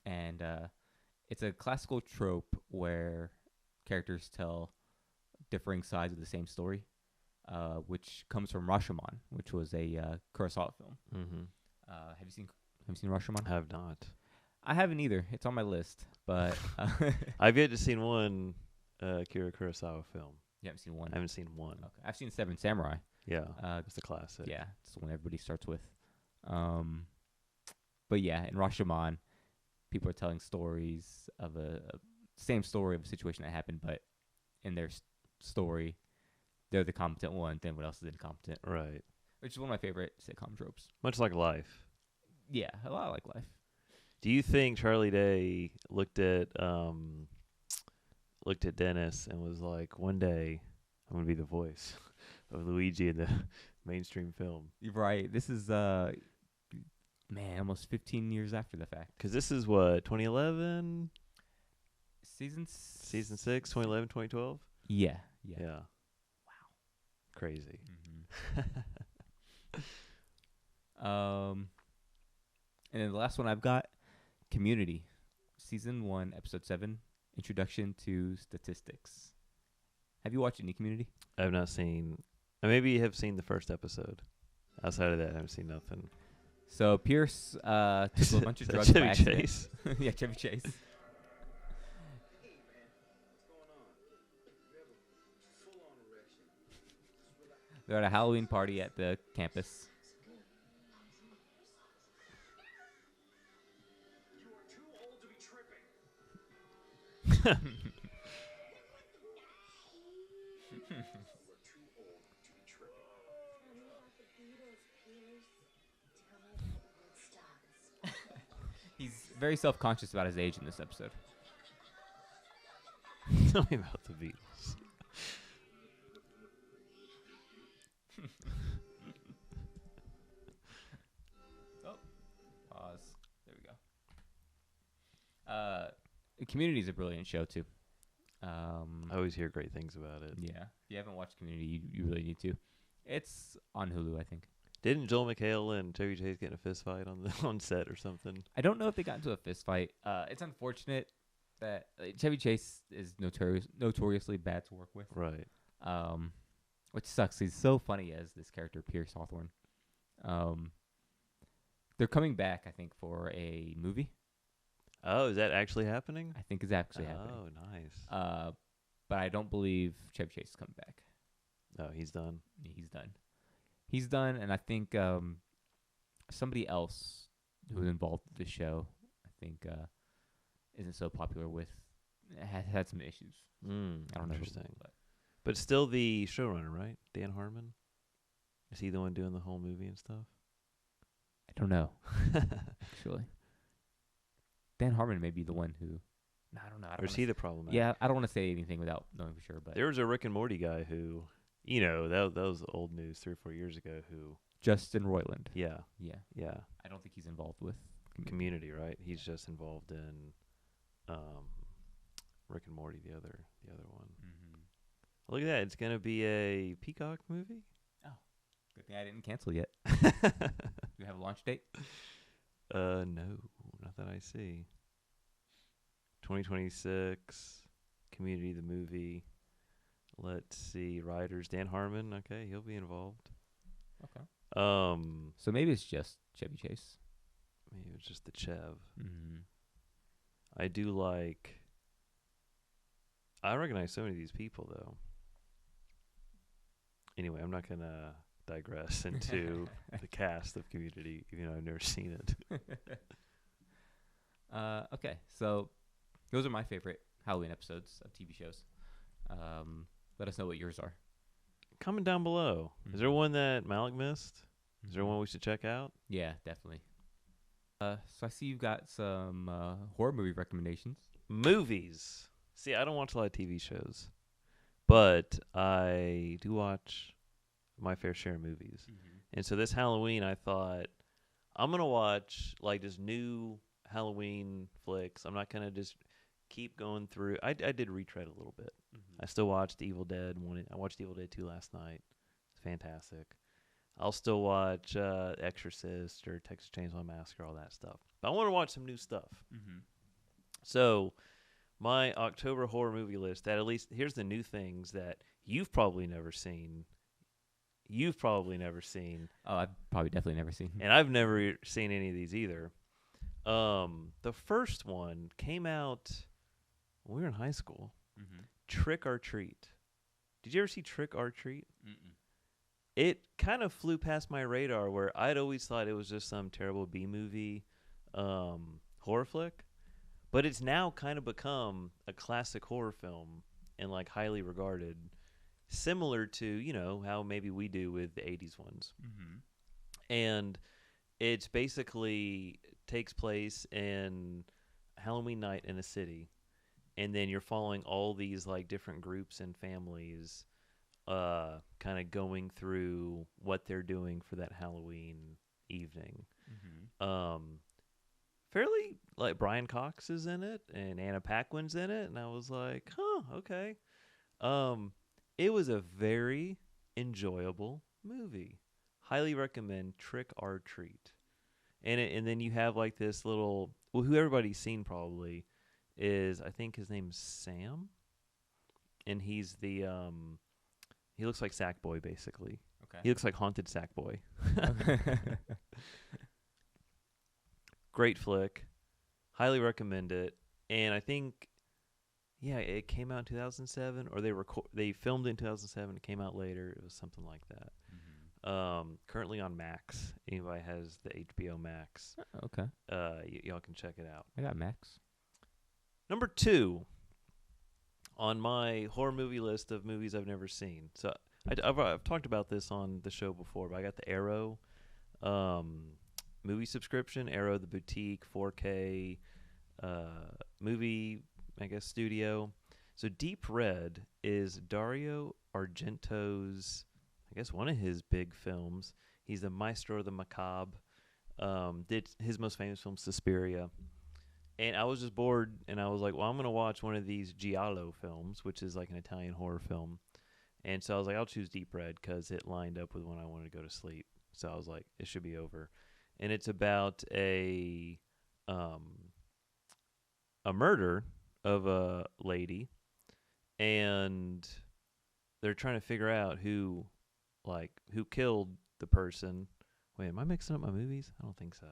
S2: and it's a classical trope where characters tell differing sides of the same story, which comes from Rashomon, which was a Kurosawa film.
S1: Mm-hmm.
S2: Have you seen Rashomon?
S1: I have not.
S2: I haven't either. It's on my list, but
S1: I've yet to seen one Akira Kurosawa film.
S2: you haven't seen one.
S1: I haven't seen one.
S2: Okay. I've seen Seven Samurai.
S1: Yeah,
S2: Uh,
S1: it's a classic.
S2: Yeah, it's the one everybody starts with. But yeah, in Rashomon, people are telling stories of a same story of a situation that happened, but in their story, they're the competent one, then what else is incompetent?
S1: Right.
S2: Which is one of my favorite sitcom tropes.
S1: Much like life.
S2: Yeah, a lot like life.
S1: Do you think Charlie Day looked at Dennis and was like, one day I'm gonna be the voice of Luigi in the mainstream film?
S2: You're right. This is almost 15 years after the fact.
S1: Because this is what, 2011?
S2: Season
S1: 6, 2011, 2012?
S2: Yeah.
S1: Yeah. Wow. Crazy.
S2: And then the last one I've got, Community, season 1, episode 7, Introduction to Statistics. Have you watched any Community?
S1: I have not seen. I maybe have seen the first episode. Outside of that, I haven't seen nothing.
S2: So Pierce took a bunch of
S1: Is that
S2: drugs by
S1: Chevy
S2: accident.
S1: Chase?
S2: Yeah, Chevy Chase.
S3: Hey, man. What's going on? You have a full-on erection. Just relax.
S2: They're at a Halloween party at the campus.
S5: You are too old to be tripping. You are too old to be tripping.
S6: Tell me about the Beatles, Pierce. Tell me about Woodstock.
S2: He's very self-conscious about his age in this episode.
S1: Tell me about the Beatles.
S2: Community is a brilliant show too.
S1: I always hear great things about it.
S2: Yeah, if you haven't watched Community, you really need to. It's on Hulu, I think.
S1: Didn't Joel McHale and Chevy Chase get in a fist fight on the on set or something?
S2: I don't know if they got into a fist fight. It's unfortunate that Chevy Chase is notoriously bad to work with.
S1: Right.
S2: Which sucks. He's so funny as this character, Pierce Hawthorne. They're coming back, I think, for a movie.
S1: Oh, is that actually happening?
S2: I think it's actually happening.
S1: Oh, nice.
S2: But I don't believe Chevy Chase is coming back.
S1: No, he's done.
S2: He's done, and I think somebody else who was involved with the show, I think, isn't so popular with, has had some issues. I don't know.
S1: Interesting. But still the showrunner, right? Dan Harmon? Is he the one doing the whole movie and stuff?
S2: I don't know, actually. Dan Harmon may be the one who... No, I don't know.
S1: Or is he the problem?
S2: Yeah, I don't want to say anything without knowing for sure. But
S1: there was a Rick and Morty guy who, that was old news 3 or 4 years ago. Who
S2: Justin Roiland.
S1: Yeah.
S2: I don't think he's involved with
S1: Community, right? He's just involved in Rick and Morty, the other one. Look at that! It's gonna be a Peacock movie.
S2: Oh, good thing I didn't cancel yet. You have a launch date?
S1: No, not that I see. 2026, Community the movie. Let's see, writers Dan Harmon. Okay, he'll be involved.
S2: Okay.
S1: So
S2: So maybe it's just Chevy Chase.
S1: maybe it's just the Chev.
S2: Mm-hmm.
S1: I recognize so many of these people though. Anyway, I'm not gonna digress into the cast of Community, even though I've never seen it.
S2: Okay, so those are my favorite Halloween episodes of TV shows. Let us know what yours are.
S1: Comment down below. Is there one that Malik missed? Is there one we should check out?
S2: Yeah, definitely. So I see you've got some horror movie recommendations.
S1: Movies. See, I don't watch a lot of TV shows, but I do watch my fair share of movies. And so this Halloween, I thought, I'm going to watch like just new Halloween flicks. I'm not going to just keep going through. I did retread a little bit. I still watched Evil Dead 1. I watched Evil Dead 2 last night. It's fantastic. I'll still watch Exorcist or Texas Chainsaw Massacre, all that stuff. But I want to watch some new stuff. So my October horror movie list, that at least, here's the new things that you've probably never seen.
S2: Oh, I've probably definitely never seen.
S1: And I've never seen any of these either. The first one came out when we were in high school. Trick or Treat. Did you ever see Trick or Treat? It kind of flew past my radar, where I'd always thought it was just some terrible B-movie horror flick. But it's now kind of become a classic horror film and like highly regarded, similar to, how maybe we do with the 80s ones. And it's basically takes place in Halloween night in a city. And then you're following all these like different groups and families kind of going through what they're doing for that Halloween evening. Fairly, like, Brian Cox is in it and Anna Paquin's in it, and I was like, okay. It was a very enjoyable movie. Highly recommend Trick or Treat. And then you have like this little, who everybody's seen probably is, I think his name's Sam, and he's the he looks like Sackboy basically.
S2: Okay.
S1: He looks like Haunted Sackboy. Great flick. Highly recommend it. And I think, it came out in 2007, or they filmed it in 2007. It came out later. It was something like that. Currently on Max. Anybody has the HBO Max?
S2: Okay.
S1: Y'all can check it out.
S2: I got Max.
S1: Number 2 on my horror movie list of movies I've never seen. So I've talked about this on the show before, but I got the Arrow movie subscription. Arrow, the boutique 4K movie, I guess, studio. So Deep Red is Dario Argento's, I guess, one of his big films. He's the maestro of the macabre. Did his most famous film, Suspiria. And I was just bored, and I was like, well, I'm going to watch one of these giallo films, which is like an Italian horror film. And so I was like, I'll choose Deep Red because it lined up with when I wanted to go to sleep. So I was like, it should be over. And it's about a murder of a lady, and they're trying to figure out who killed the person. Wait, am I mixing up my movies? I don't think so.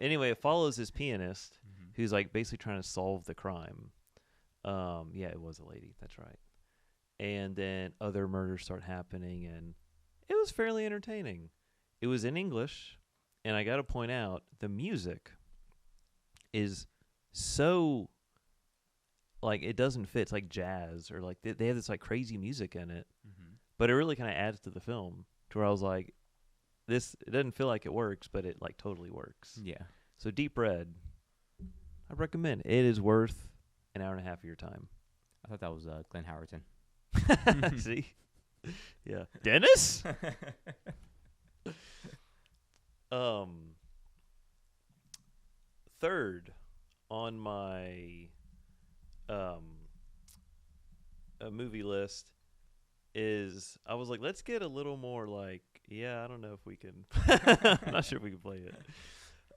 S1: Anyway, it follows this pianist who's like basically trying to solve the crime. Yeah, it was a lady. That's right. And then other murders start happening, and it was fairly entertaining. It was in English, and I got to point out the music is so like it doesn't fit. It's like jazz, or like they have this like crazy music in it, but it really kind of adds to the film. To where I was like, this it doesn't feel like it works, but it like totally works.
S2: Yeah.
S1: So Deep Red, I recommend. It is worth an hour and a half of your time.
S2: I thought that was Glenn Howerton.
S1: See? Yeah. Dennis? Third on my a movie list is I was like, let's get a little more like, I don't know if we can I'm not sure if we can play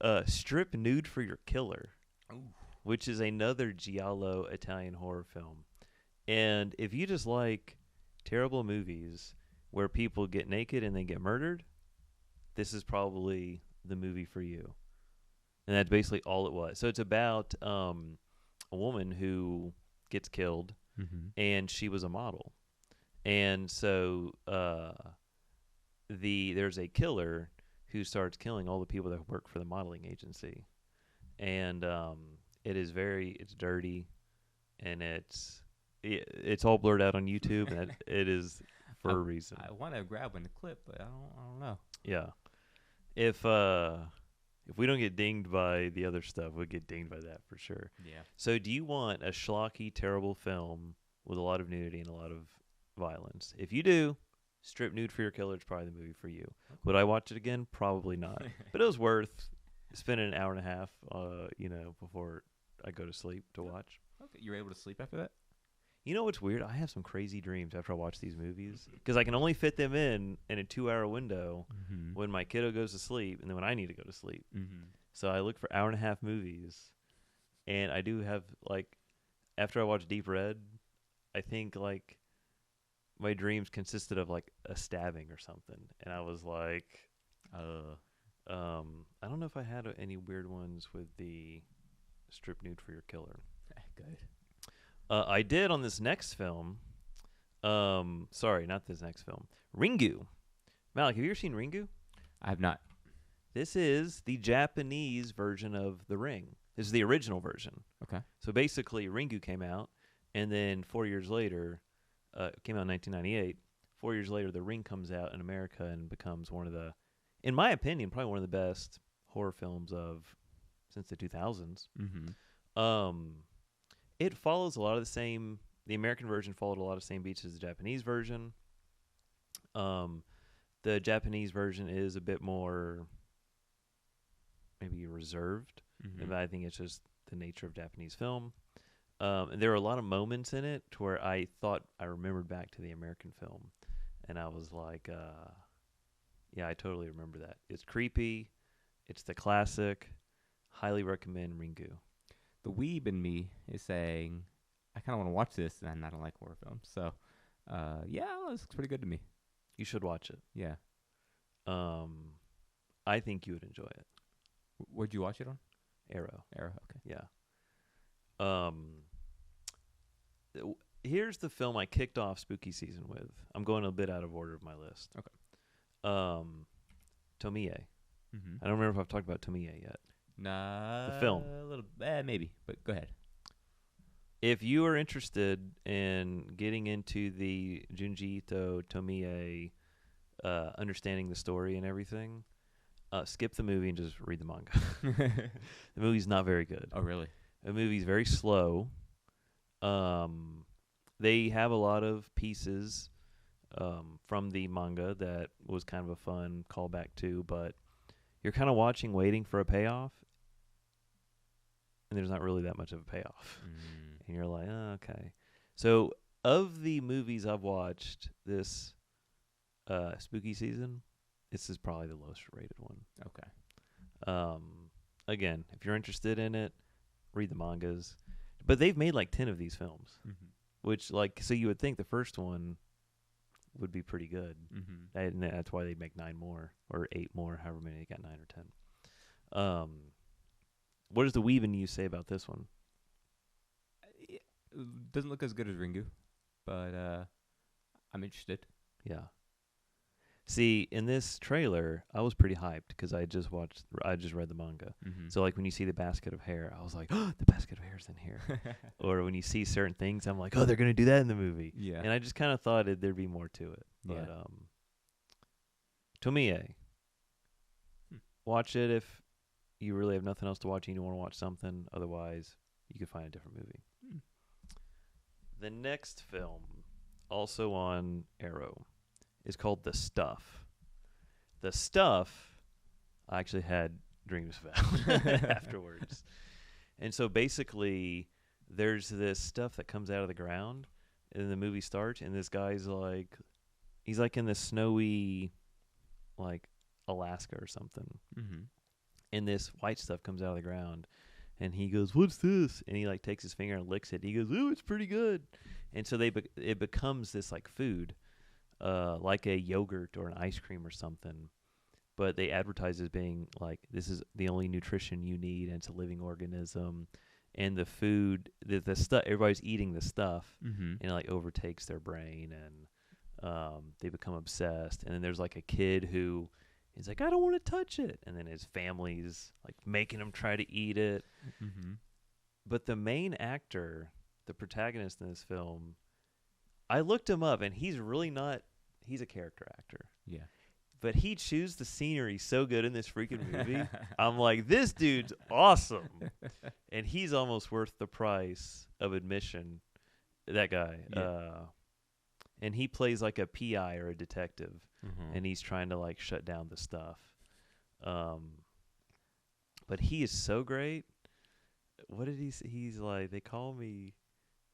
S1: it. Strip Nude for Your Killer.
S2: Ooh.
S1: Which is another giallo Italian horror film. And if you just like terrible movies where people get naked and they get murdered, this is probably the movie for you. And that's basically all it was. So it's about a woman who gets killed, and she was a model. And so there's a killer who starts killing all the people that work for the modeling agency. And it's dirty, and it's all blurred out on YouTube, and it is for a reason.
S2: I want to grab one to clip, but I don't know.
S1: Yeah. If we don't get dinged by the other stuff, we'll get dinged by that for sure.
S2: Yeah.
S1: So do you want a schlocky, terrible film with a lot of nudity and a lot of violence? If you do, Strip Nude for Your Killer is probably the movie for you. Okay. Would I watch it again? Probably not. But it was worth spending an hour and a half, before I go to sleep to watch.
S2: Okay. You were able to sleep after that?
S1: You know what's weird? I have some crazy dreams after I watch these movies because I can only fit them in a 2-hour window when my kiddo goes to sleep and then when I need to go to sleep. So I look for hour and a half movies, and I do have after I watch Deep Red, I think my dreams consisted of a stabbing or something, and I was like, I don't know if I had any weird ones with the Strip Nude for Your Killer.
S2: Good.
S1: I did on this next film. Sorry, not this next film. Ringu. Malik, have you ever seen Ringu?
S2: I have not.
S1: This is the Japanese version of The Ring. This is the original version.
S2: Okay.
S1: So basically, Ringu came out, and then 4 years later, it came out in 1998. 4 years later, The Ring comes out in America and becomes one of the, in my opinion, probably one of the best horror films since the 2000s. It follows a lot of the same. The American version followed a lot of the same beats as the Japanese version. The Japanese version is a bit more maybe reserved, but I think it's just the nature of Japanese film. And there were a lot of moments in it to where I thought I remembered back to the American film, and I was like, I totally remember that. It's creepy. It's the classic. Highly recommend Ringu.
S2: The weeb in me is saying, I kind of want to watch this, and I don't like horror films. So, this looks pretty good to me.
S1: You should watch it.
S2: Yeah.
S1: I think you would enjoy it.
S2: Where'd you watch it on?
S1: Arrow.
S2: Okay.
S1: Yeah. Here's the film I kicked off spooky season with. I'm going a bit out of order of my list.
S2: Okay.
S1: Tomie. I don't remember if I've talked about Tomie yet.
S2: Nah.
S1: The film.
S2: A little, maybe, but go ahead.
S1: If you are interested in getting into the Junji Ito Tomie, understanding the story and everything, skip the movie and just read the manga. The movie's not very good.
S2: Oh, really?
S1: The movie's very slow. They have a lot of pieces from the manga that was kind of a fun callback to, but you're kind of waiting for a payoff. and there's not really that much of a payoff. And you're like, oh, okay. So of the movies I've watched this spooky season, this is probably the lowest rated one.
S2: Okay.
S1: Again, if you're interested in it, read the mangas. But they've made like 10 of these films, which like, so you would think the first one would be pretty good. And that's why they make 9 more or 8 more, however many they got, 9 or 10. What does the Weavin' you say about this one?
S2: It doesn't look as good as Ringu, but I'm interested.
S1: Yeah. See, in this trailer, I was pretty hyped because I just read the manga. So like when you see the basket of hair, I was like, oh, the basket of hair's in here. Or when you see certain things, I'm like, oh, they're going to do that in the movie.
S2: Yeah.
S1: And I just kind of thought there'd be more to it. But Tomie, watch it if you really have nothing else to watch and you want to watch something. Otherwise, you could find a different movie. The next film, also on Arrow, is called The Stuff. The Stuff, I actually had dreams about afterwards. And so basically, there's this stuff that comes out of the ground, and the movie starts, and this guy's like, he's like in this snowy, like Alaska or something. And this white stuff comes out of the ground, and he goes, what's this? And he like takes his finger and licks it. He goes, ooh, it's pretty good. And so it becomes this like food. Like a yogurt or an ice cream or something, but they advertise as being like, this is the only nutrition you need, and it's a living organism. And the food, the stuff, everybody's eating the stuff, and it like overtakes their brain, and they become obsessed. And then there's like a kid who is like, I don't want to touch it, and then his family's like making him try to eat it. But the main actor, the protagonist in this film, I looked him up, and he's really not. He's a character actor. Yeah. But he chews the scenery so good in this freaking movie. I'm like, this dude's awesome. And he's almost worth the price of admission, that guy. Yeah. And he plays like a PI or a detective, and he's trying to like shut down the stuff. But he is so great. What did he say? He's like, they call me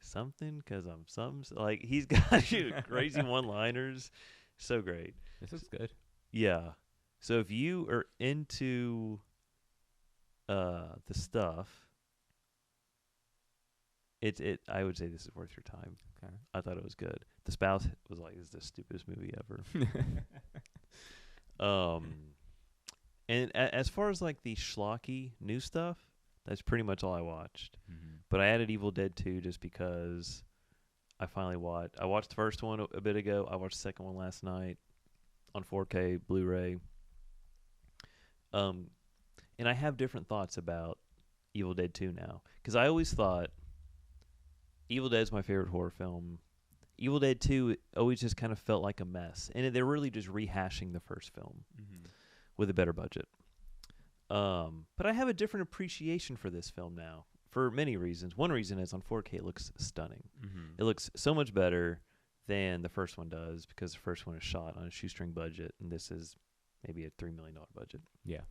S1: something because I'm something. Like, he's got crazy one-liners. So great.
S2: This looks good.
S1: Yeah. So if you are into the stuff, I would say this is worth your time. Okay. I thought it was good. The spouse was like, this is the stupidest movie ever. And as far as like the schlocky new stuff, that's pretty much all I watched. But I added Evil Dead 2 just because I watched the first one a bit ago. I watched the second one last night on 4K Blu-ray. And I have different thoughts about Evil Dead 2 now, because I always thought Evil Dead is my favorite horror film. Evil Dead 2 always just kind of felt like a mess, and they're really just rehashing the first film with a better budget. But I have a different appreciation for this film now, for many reasons. One reason is on 4K it looks stunning. It looks so much better than the first one does, because the first one is shot on a shoestring budget, and this is maybe a $3 million budget. Yeah.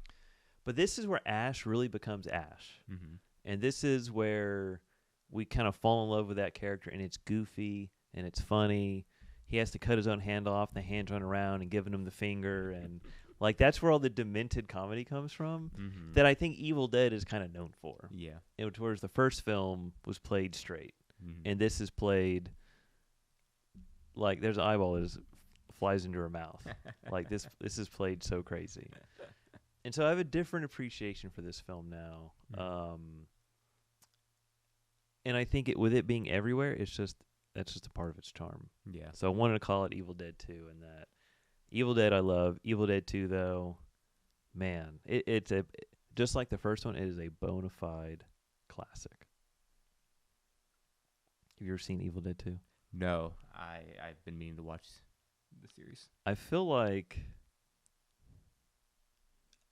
S1: But this is where Ash really becomes Ash. And this is where we kind of fall in love with that character, and it's goofy, and it's funny. He has to cut his own hand off, and the hands run around and giving him the finger, and like, that's where all the demented comedy comes from, that I think Evil Dead is kind of known for. Yeah. And whereas the first film was played straight, and this is played like there's an eyeball that flies into her mouth. Like, this is played so crazy. And so I have a different appreciation for this film now. And I think with it being everywhere, that's just a part of its charm. Yeah. So I wanted to call it Evil Dead 2, and that Evil Dead I love. Evil Dead 2, though, man, it's just like the first one, it is a bona fide classic. Have you ever seen Evil Dead 2?
S2: No, I've been meaning to watch the series.
S1: I feel like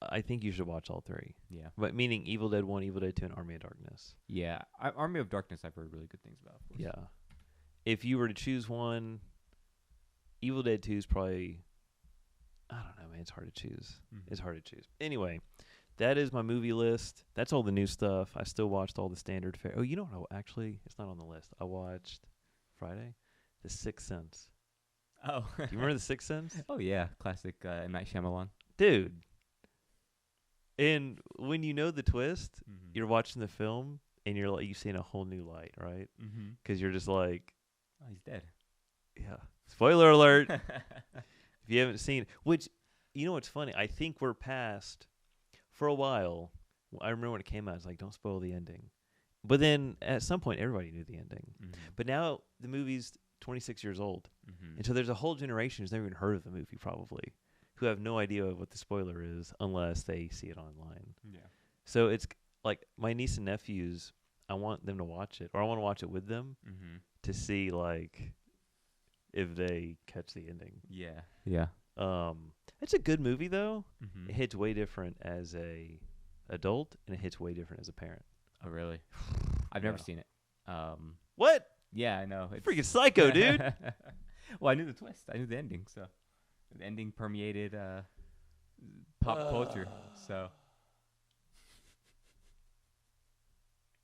S1: I think you should watch all three. Yeah. But meaning Evil Dead 1, Evil Dead 2, and Army of Darkness.
S2: Yeah. Army of Darkness I've heard really good things about.
S1: Yeah. If you were to choose one, Evil Dead 2 is probably, I don't know, man. It's hard to choose. It's hard to choose. Anyway, that is my movie list. That's all the new stuff. I still watched all the standard fare. Oh, you know what? Actually, it's not on the list. I watched Friday, The Sixth Sense.
S2: Oh.
S1: Do you remember The Sixth Sense?
S2: Oh, yeah. Classic M. Night Shyamalan.
S1: Dude. And when you know the twist,
S2: Mm-hmm.
S1: you're watching the film and you're like, you see in a whole new light, right?
S2: Mm-hmm.
S1: Because you're just like,
S2: Oh, he's dead.
S1: yeah. Spoiler alert. If you haven't seen, which, you know what's funny? I think we're past, for a while, I remember when it came out, it's like, don't spoil the ending. But then at some point, everybody knew the ending.
S2: Mm-hmm.
S1: But now the movie's 26 years old.
S2: Mm-hmm.
S1: And so there's a whole generation who's never even heard of the movie, probably, who have no idea what the spoiler is unless they see it online.
S2: Yeah.
S1: So it's like my niece and nephews, I want them to watch it, or I want to watch it with them
S2: Mm-hmm.
S1: to see, like, if they catch the ending.
S2: Yeah. Yeah.
S1: It's a good movie, though.
S2: Mm-hmm.
S1: It hits way different as a adult, and it hits way different as a parent.
S2: Oh, really? I've never
S1: Yeah.
S2: seen it.
S1: What?
S2: Yeah, I know. It's
S1: Freaking psycho, dude.
S2: Well, I knew the twist. I knew the ending, so the ending permeated pop culture. So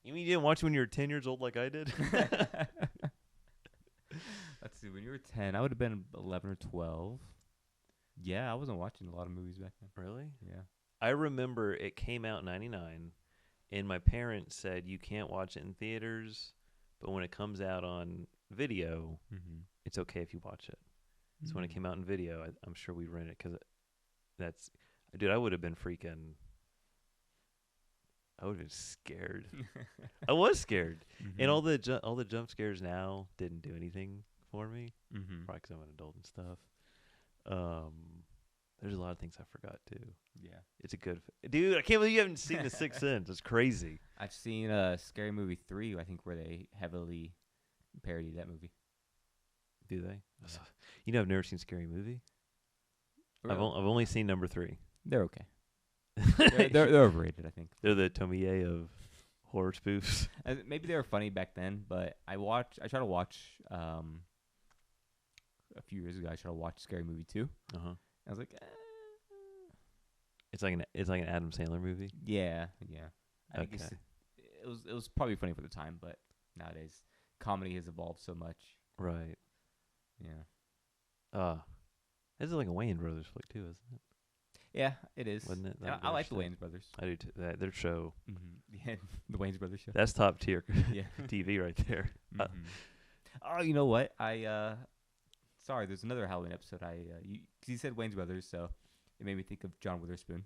S1: You mean you didn't watch it when you were 10 years old like I did?
S2: let's see. When you were 10, I would have been 11 or 12. Yeah, I wasn't watching a lot of movies back then.
S1: Really?
S2: Yeah.
S1: I remember it came out in 99, and my parents said you can't watch it in theaters, but when it comes out on video,
S2: Mm-hmm.
S1: it's okay if you watch it. So when it came out in video, I'm sure we rent it because that's, dude, I would have been freaking, I would have been scared. I was scared.
S2: Mm-hmm.
S1: And all the jump scares now didn't do anything for me,
S2: Mm-hmm.
S1: probably because I'm an adult and stuff. There's a lot of things I forgot too.
S2: Yeah.
S1: It's a good, dude. I can't believe you haven't seen The Sixth Sense. It's crazy.
S2: I've seen Scary Movie 3, I think, where they heavily parodied that movie.
S1: Do they?
S2: Yeah.
S1: You know, I've never seen Scary Movie. I've
S2: Really?
S1: only seen number 3.
S2: They're okay. They're overrated, I think.
S1: They're the Tomie of horror spoofs.
S2: Maybe they were funny back then, but I tried to watch a few years ago. I tried to watch Scary Movie 2.
S1: Uh-huh.
S2: I was like,
S1: It's like an Adam Sandler movie.
S2: yeah. I
S1: Okay.
S2: guess it was probably funny for the time, but nowadays comedy has evolved so much.
S1: Right.
S2: Yeah.
S1: This is like a Wayans Brothers flick too, isn't it?
S2: Yeah, it is.
S1: Wasn't it?
S2: And I
S1: Their
S2: like the
S1: show.
S2: Wayans Brothers.
S1: I do too. Their show.
S2: Mm-hmm. Yeah, the Wayans Brothers show.
S1: That's top tier
S2: Yeah.
S1: TV right there.
S2: Mhm. Oh, you know what? Sorry, there's another Halloween episode. Cause you said Wayans Brothers, so it made me think of John Witherspoon,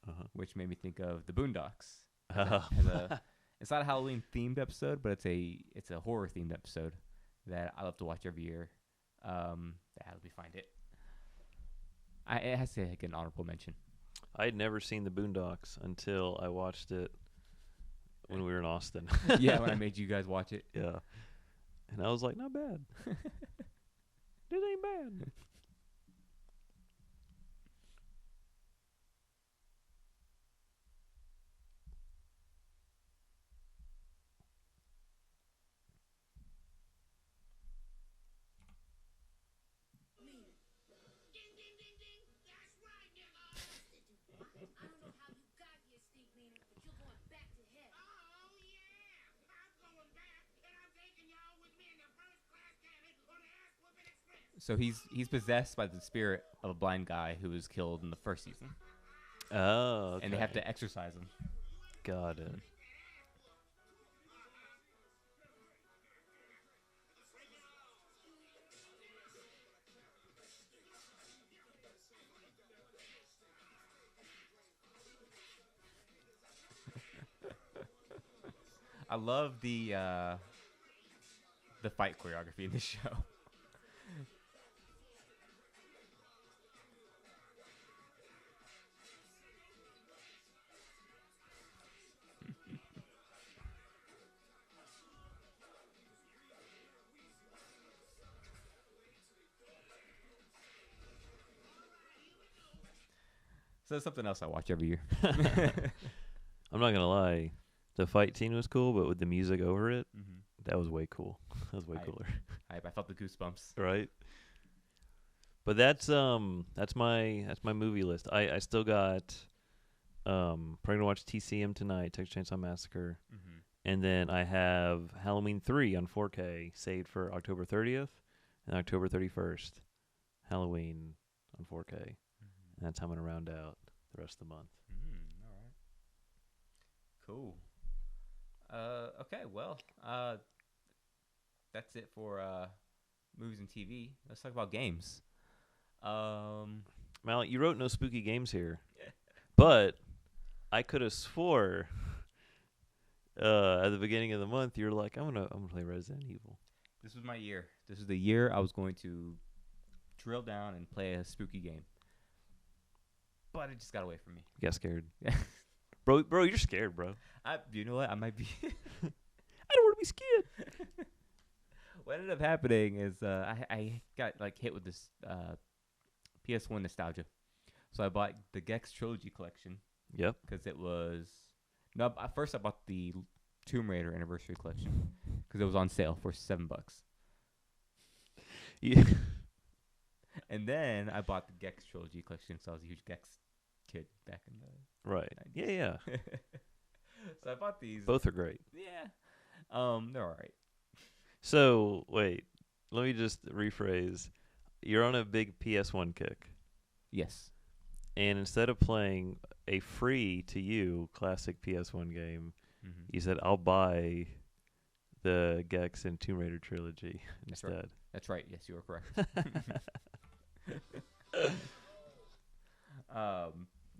S1: Uh-huh.
S2: which made me think of the Boondocks.
S1: Oh.
S2: It's not a Halloween themed episode, but it's a horror themed episode that I love to watch every year. Let me find it. It has to get an honorable mention.
S1: I had never seen the Boondocks until I watched it when we were in Austin.
S2: Yeah, when I made you guys watch it.
S1: Yeah. And I was like, not bad. This ain't bad.
S6: I don't know how you got here, Stink Meaner, but you're going back to hell.
S5: Oh, yeah! I'm going back, and I'm taking y'all with me in the first-class cabin on the ass-whooping express.
S2: So he's possessed by the spirit of a blind guy who was killed in the first season,
S1: Oh, okay.
S2: and they have to exorcise him.
S1: Got it.
S2: I love the fight choreography in this show. So that's something else I watch every year.
S1: I'm not gonna lie, the fight scene was cool, but with the music over it,
S2: Mm-hmm.
S1: that was way cool. That was way
S2: I-
S1: cooler,
S2: I felt the goosebumps.
S1: right? But that's my movie list. I still got probably gonna watch TCM tonight, Texas Chainsaw Massacre,
S2: Mm-hmm.
S1: and then I have Halloween 3 on 4K saved for October 30th and October 31st. Halloween on 4K, and that's how I'm gonna round out the rest of the month.
S2: All right. Cool. Okay. Well, that's it for movies and TV. Let's talk about games.
S1: Malik, you wrote no spooky games here, but I could have swore at the beginning of the month you were like, I'm gonna play Resident Evil.
S2: This was my year. This is the year I was going to drill down and play a spooky game. But it just got away from me.
S1: You got scared. Bro, you're scared, bro.
S2: You know what? I might be.
S1: I don't want to be scared.
S2: What ended up happening is I got like hit with this PS1 nostalgia. So I bought the Gex Trilogy collection.
S1: Yep.
S2: Because it was... No, at first I bought the Tomb Raider Anniversary collection. Because it was on sale for $7.
S1: Yeah.
S2: And then I bought the Gex Trilogy collection. So I was a huge Gex kid back in the...
S1: Right.
S2: 90s.
S1: Yeah.
S2: So I bought these.
S1: Both are great.
S2: Yeah. They're all right.
S1: So, wait. Let me just rephrase. You're on a big PS1 kick.
S2: Yes.
S1: And instead of playing a free to you classic PS1 game, you said, I'll buy the Gex and Tomb Raider trilogy instead.
S2: That's right. Yes, you are correct.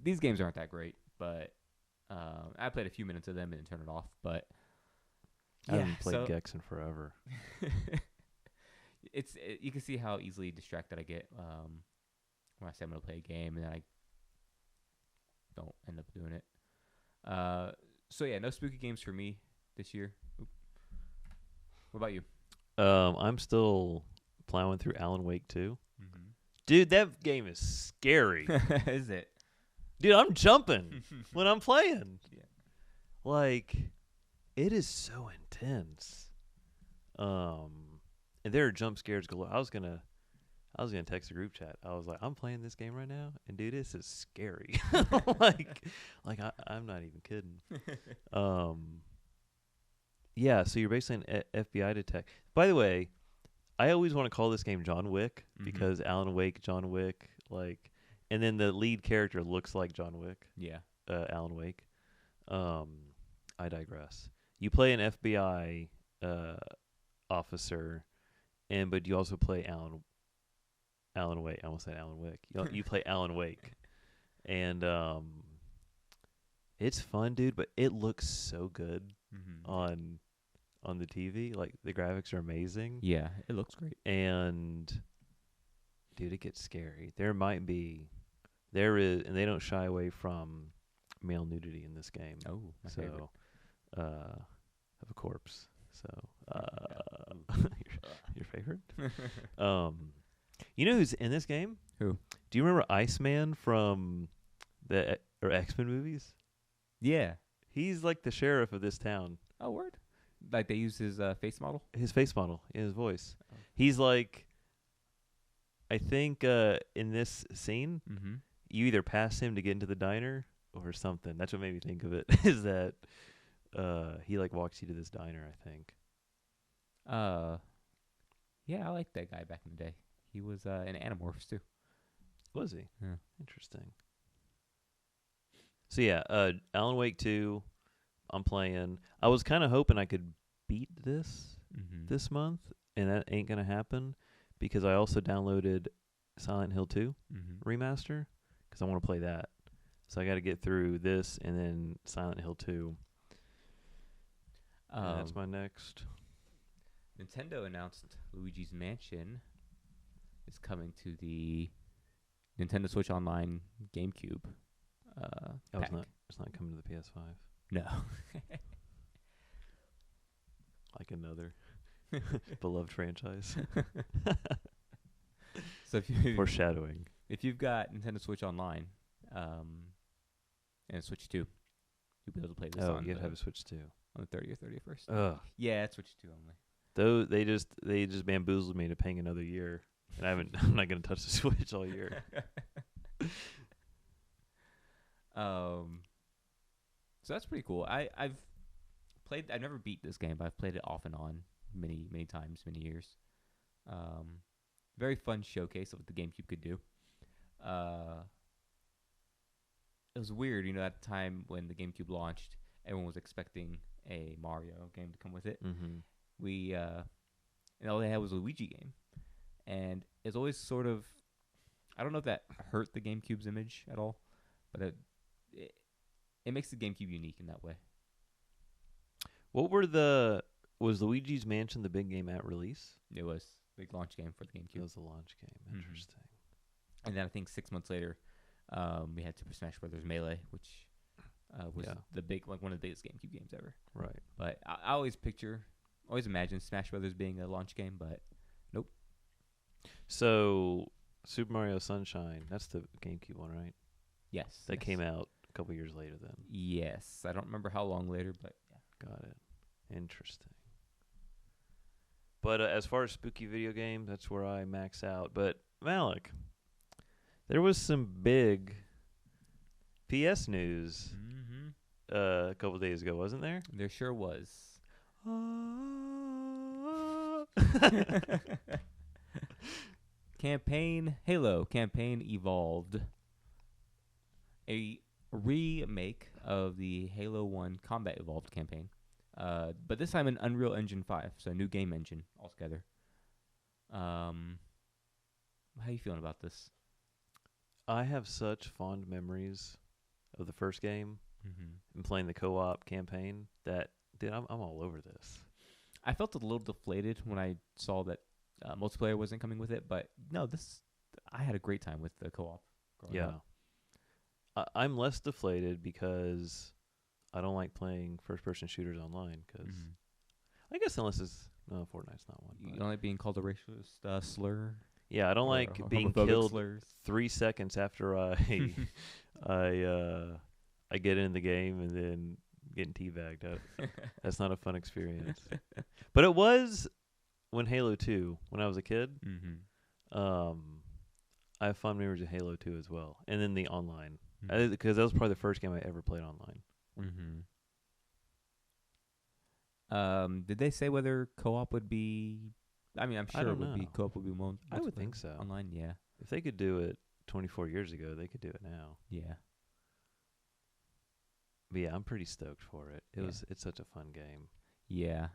S2: These games aren't that great, but I played a few minutes of them and then turned it off. But
S1: I haven't played Gex in forever.
S2: You can see how easily distracted I get when I say I'm going to play a game and then I don't end up doing it. So yeah, no spooky games for me this year. Oop. What about you?
S1: I'm still plowing through Alan Wake 2. Dude, that game is scary.
S2: Is it?
S1: Dude, I'm jumping when I'm playing.
S2: Yeah.
S1: Like, it is so intense. And there are jump scares galore. I was gonna text the group chat. I was like, I'm playing this game right now, and dude, this is scary. I'm not even kidding. Yeah. So you're basically an FBI detective. By the way, I always want to call this game John Wick because Alan Wake, John Wick, like, and then the lead character looks like John Wick.
S2: Yeah.
S1: Alan Wake. I digress. You play an FBI officer, but you also play Alan Wake. I almost said Alan Wick. You play Alan Wake, and it's fun, dude. But it looks so good on the TV. Like, the graphics are amazing.
S2: Yeah, it looks great.
S1: And dude, it gets scary. There is, and they don't shy away from male nudity in this game.
S2: Oh, my favorite.
S1: Of a corpse. So, your favorite? You know who's in this game?
S2: Who?
S1: Do you remember Iceman from the X-Men movies?
S2: Yeah.
S1: He's like the sheriff of this town.
S2: Oh, word. Like they use his face model?
S1: His face model in his voice. Oh. He's like, I think in this scene, you either pass him to get into the diner or something. That's what made me think of it, is that he like walks you to this diner, I think.
S2: Yeah, I liked that guy back in the day. He was in Animorphs too.
S1: Was he?
S2: Yeah.
S1: Interesting. So yeah, Alan Wake 2, I'm playing. I was kind of hoping I could beat this month, and that ain't gonna happen because I also downloaded Silent Hill 2 remaster because I want to play that. So I got to get through this and then Silent Hill 2. That's my next.
S2: Nintendo announced Luigi's Mansion is coming to the Nintendo Switch Online GameCube.
S1: It's not coming to the PS5.
S2: No.
S1: Like another beloved franchise.
S2: So
S1: Foreshadowing.
S2: If you've got Nintendo Switch Online and Switch 2, you'll be able to play this on
S1: you have to have a Switch 2.
S2: On the 30th or 31st.
S1: Ugh.
S2: Yeah, it's Switch 2 only.
S1: Though they just bamboozled me into paying another year, and I'm not gonna touch the Switch all year.
S2: So that's pretty cool. I've never beat this game, but I've played it off and on many times, many years. Very fun showcase of what the GameCube could do. It was weird, at the time when the GameCube launched, everyone was expecting a Mario game to come with it.
S1: Mm-hmm.
S2: And all they had was a Luigi game, and it's always sort of, I don't know if that hurt the GameCube's image at all, but it makes the GameCube unique in that way.
S1: Was Luigi's Mansion the big game at release?
S2: It was big launch game for the GameCube.
S1: It was the launch game. Interesting.
S2: And then I think 6 months later, we had Super Smash Brothers Melee, which was the big, one of the biggest GameCube games ever.
S1: Right.
S2: But I always imagine Smash Brothers being a launch game, but nope.
S1: So Super Mario Sunshine, that's the GameCube one, right?
S2: Yes.
S1: That came out a couple years later then.
S2: Yes. I don't remember how long later, but yeah.
S1: Got it. Interesting. But as far as spooky video games, that's where I max out. But Malik, there was some big PS news a couple days ago, wasn't there?
S2: There sure was. Halo campaign evolved. A remake of the Halo 1 Combat Evolved campaign. But this time in Unreal Engine 5, so a new game engine altogether. How are you feeling about this?
S1: I have such fond memories of the first game and playing the co-op campaign that, dude, I'm all over this.
S2: I felt a little deflated when I saw that multiplayer wasn't coming with it, but no, I had a great time with the co-op.
S1: I'm less deflated because I don't like playing first-person shooters online because I guess unless Fortnite's not one.
S2: You don't like being called a racist slur?
S1: Yeah, I don't like being killed slurs. 3 seconds after I get in the game and then getting teabagged. That's not a fun experience. But it was when Halo 2, when I was a kid. I have fond memories of Halo 2 as well, and then the online because that was probably the first game I ever played online.
S2: Did they say whether co-op would be? I mean, I'm sure it would be co-op would be more.
S1: I would think so.
S2: Online, yeah.
S1: If they could do it 24 years ago, they could do it now.
S2: Yeah.
S1: But yeah, I'm pretty stoked for it. It's such a fun game.
S2: Yeah.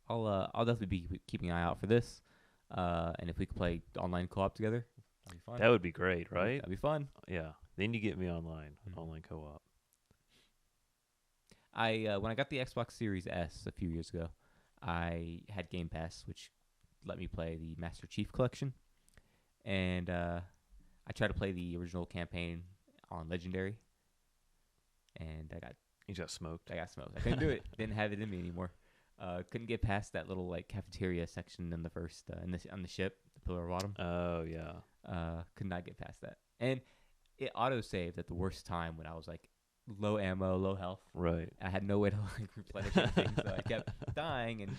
S2: I'll definitely be keeping an eye out for this. And if we could play online co-op together, that'd be fun.
S1: That would be great, right?
S2: That'd be fun.
S1: Yeah. Then you get me online co-op.
S2: When I got the Xbox Series S a few years ago, I had Game Pass, which let me play the Master Chief Collection, and I tried to play the original campaign on Legendary, and
S1: You got smoked.
S2: I got smoked. I couldn't do it. Didn't have it in me anymore. Couldn't get past that little cafeteria section in the first on the ship, the pillar bottom.
S1: Oh yeah.
S2: Could not get past that, and it auto saved at the worst time when I was low ammo, low health.
S1: Right.
S2: I had no way to replenish anything, so I kept dying and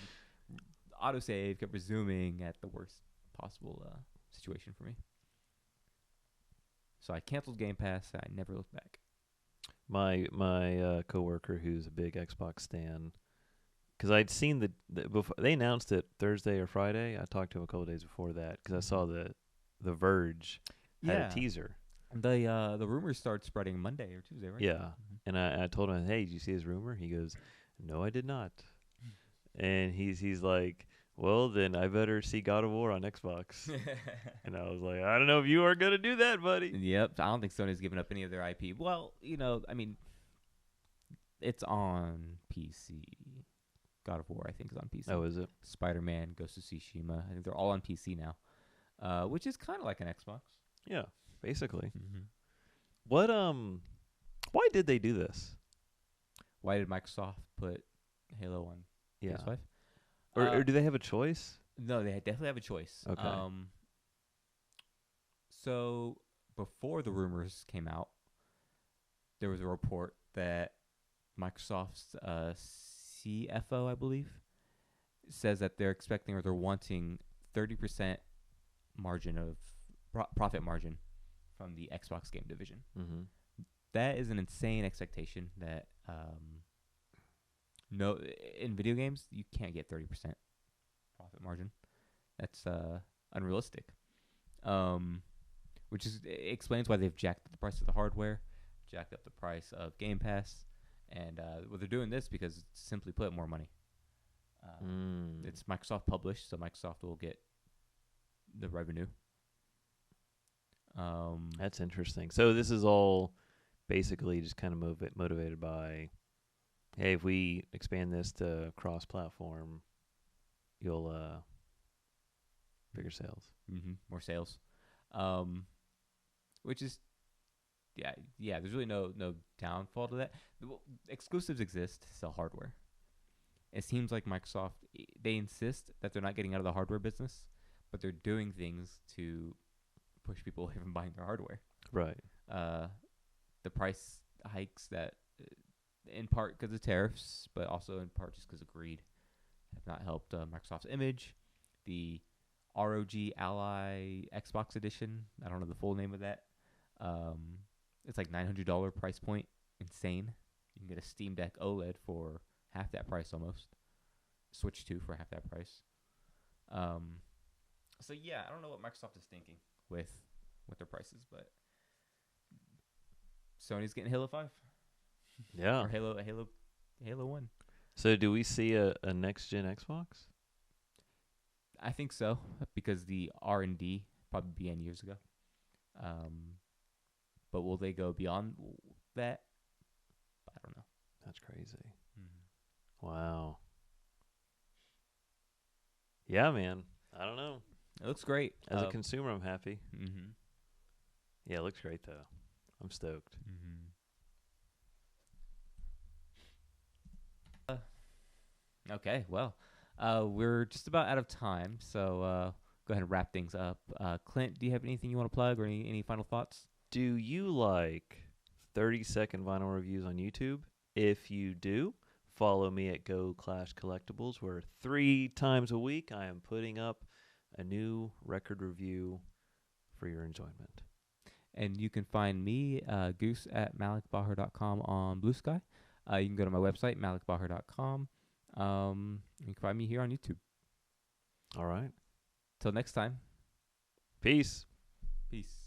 S2: autosave kept resuming at the worst possible situation for me. So I canceled Game Pass. I never looked back.
S1: My coworker, who's a big Xbox stan, because I'd seen before they announced it Thursday or Friday. I talked to him a couple days before that because I saw the Verge had a teaser.
S2: The rumors start spreading Monday or Tuesday, right?
S1: Yeah. And I told him, hey, did you see his rumor? He goes, no, I did not. And he's like, well, then I better see God of War on Xbox. And I was like, I don't know if you are going to do that, buddy.
S2: Yep. I don't think Sony's given up any of their IP. Well, I mean, it's on PC. God of War, I think, is on PC.
S1: Oh, is it?
S2: Spider-Man, Ghost of Tsushima. I think they're all on PC now, which is kind of like an Xbox.
S1: Yeah, basically. Why did they do this?
S2: Why did Microsoft put Halo on PS5?
S1: Or do they have a choice?
S2: No, they definitely have a choice.
S1: Okay.
S2: So before the rumors came out, there was a report that Microsoft's CFO, I believe, says that they're expecting or they're wanting 30% margin of profit margin from the Xbox game division. that is an insane expectation that no, in video games you can't get 30% profit margin. That's unrealistic. Which explains why they've jacked up the price of the hardware, jacked up the price of Game Pass, and well, they're doing this because, simply put, more money. It's Microsoft published, so Microsoft will get the revenue.
S1: That's interesting. So this is all basically just kind of motivated by, hey, if we expand this to cross-platform, you'll bigger sales.
S2: More sales. Which is, yeah. There's really no downfall to that. Well, exclusives exist to sell hardware. It seems like Microsoft, they insist that they're not getting out of the hardware business, but they're doing things to push people away from buying their hardware.
S1: Right.
S2: The price hikes that, in part because of tariffs, but also in part just because of greed, have not helped Microsoft's image. The ROG Ally Xbox Edition, I don't know the full name of that. It's like $900 price point. Insane. You can get a Steam Deck OLED for half that price almost. Switch 2 for half that price. So yeah, I don't know what Microsoft is thinking with their prices, but Sony's getting Halo 5.
S1: Yeah.
S2: Or Halo 1.
S1: So do we see a next gen Xbox?
S2: I think so, because the R&D probably began years ago. But will they go beyond that? I don't know.
S1: That's crazy. Wow. Yeah, man. I don't know.
S2: It looks great.
S1: As a consumer, I'm happy.
S2: Mm-hmm.
S1: Yeah, it looks great, though. I'm stoked.
S2: Okay, well, we're just about out of time, so go ahead and wrap things up. Clint, do you have anything you want to plug or any final thoughts?
S1: Do you like 30-second vinyl reviews on YouTube? If you do, follow me at Go Clash Collectibles, where 3 times a week I am putting up a new record review for your enjoyment.
S2: And you can find me, Goose, at malikbahar.com on Blue Sky. You can go to my website, malikbahar.com. You can find me here on YouTube.
S1: All right.
S2: Till next time.
S1: Peace.
S2: Peace.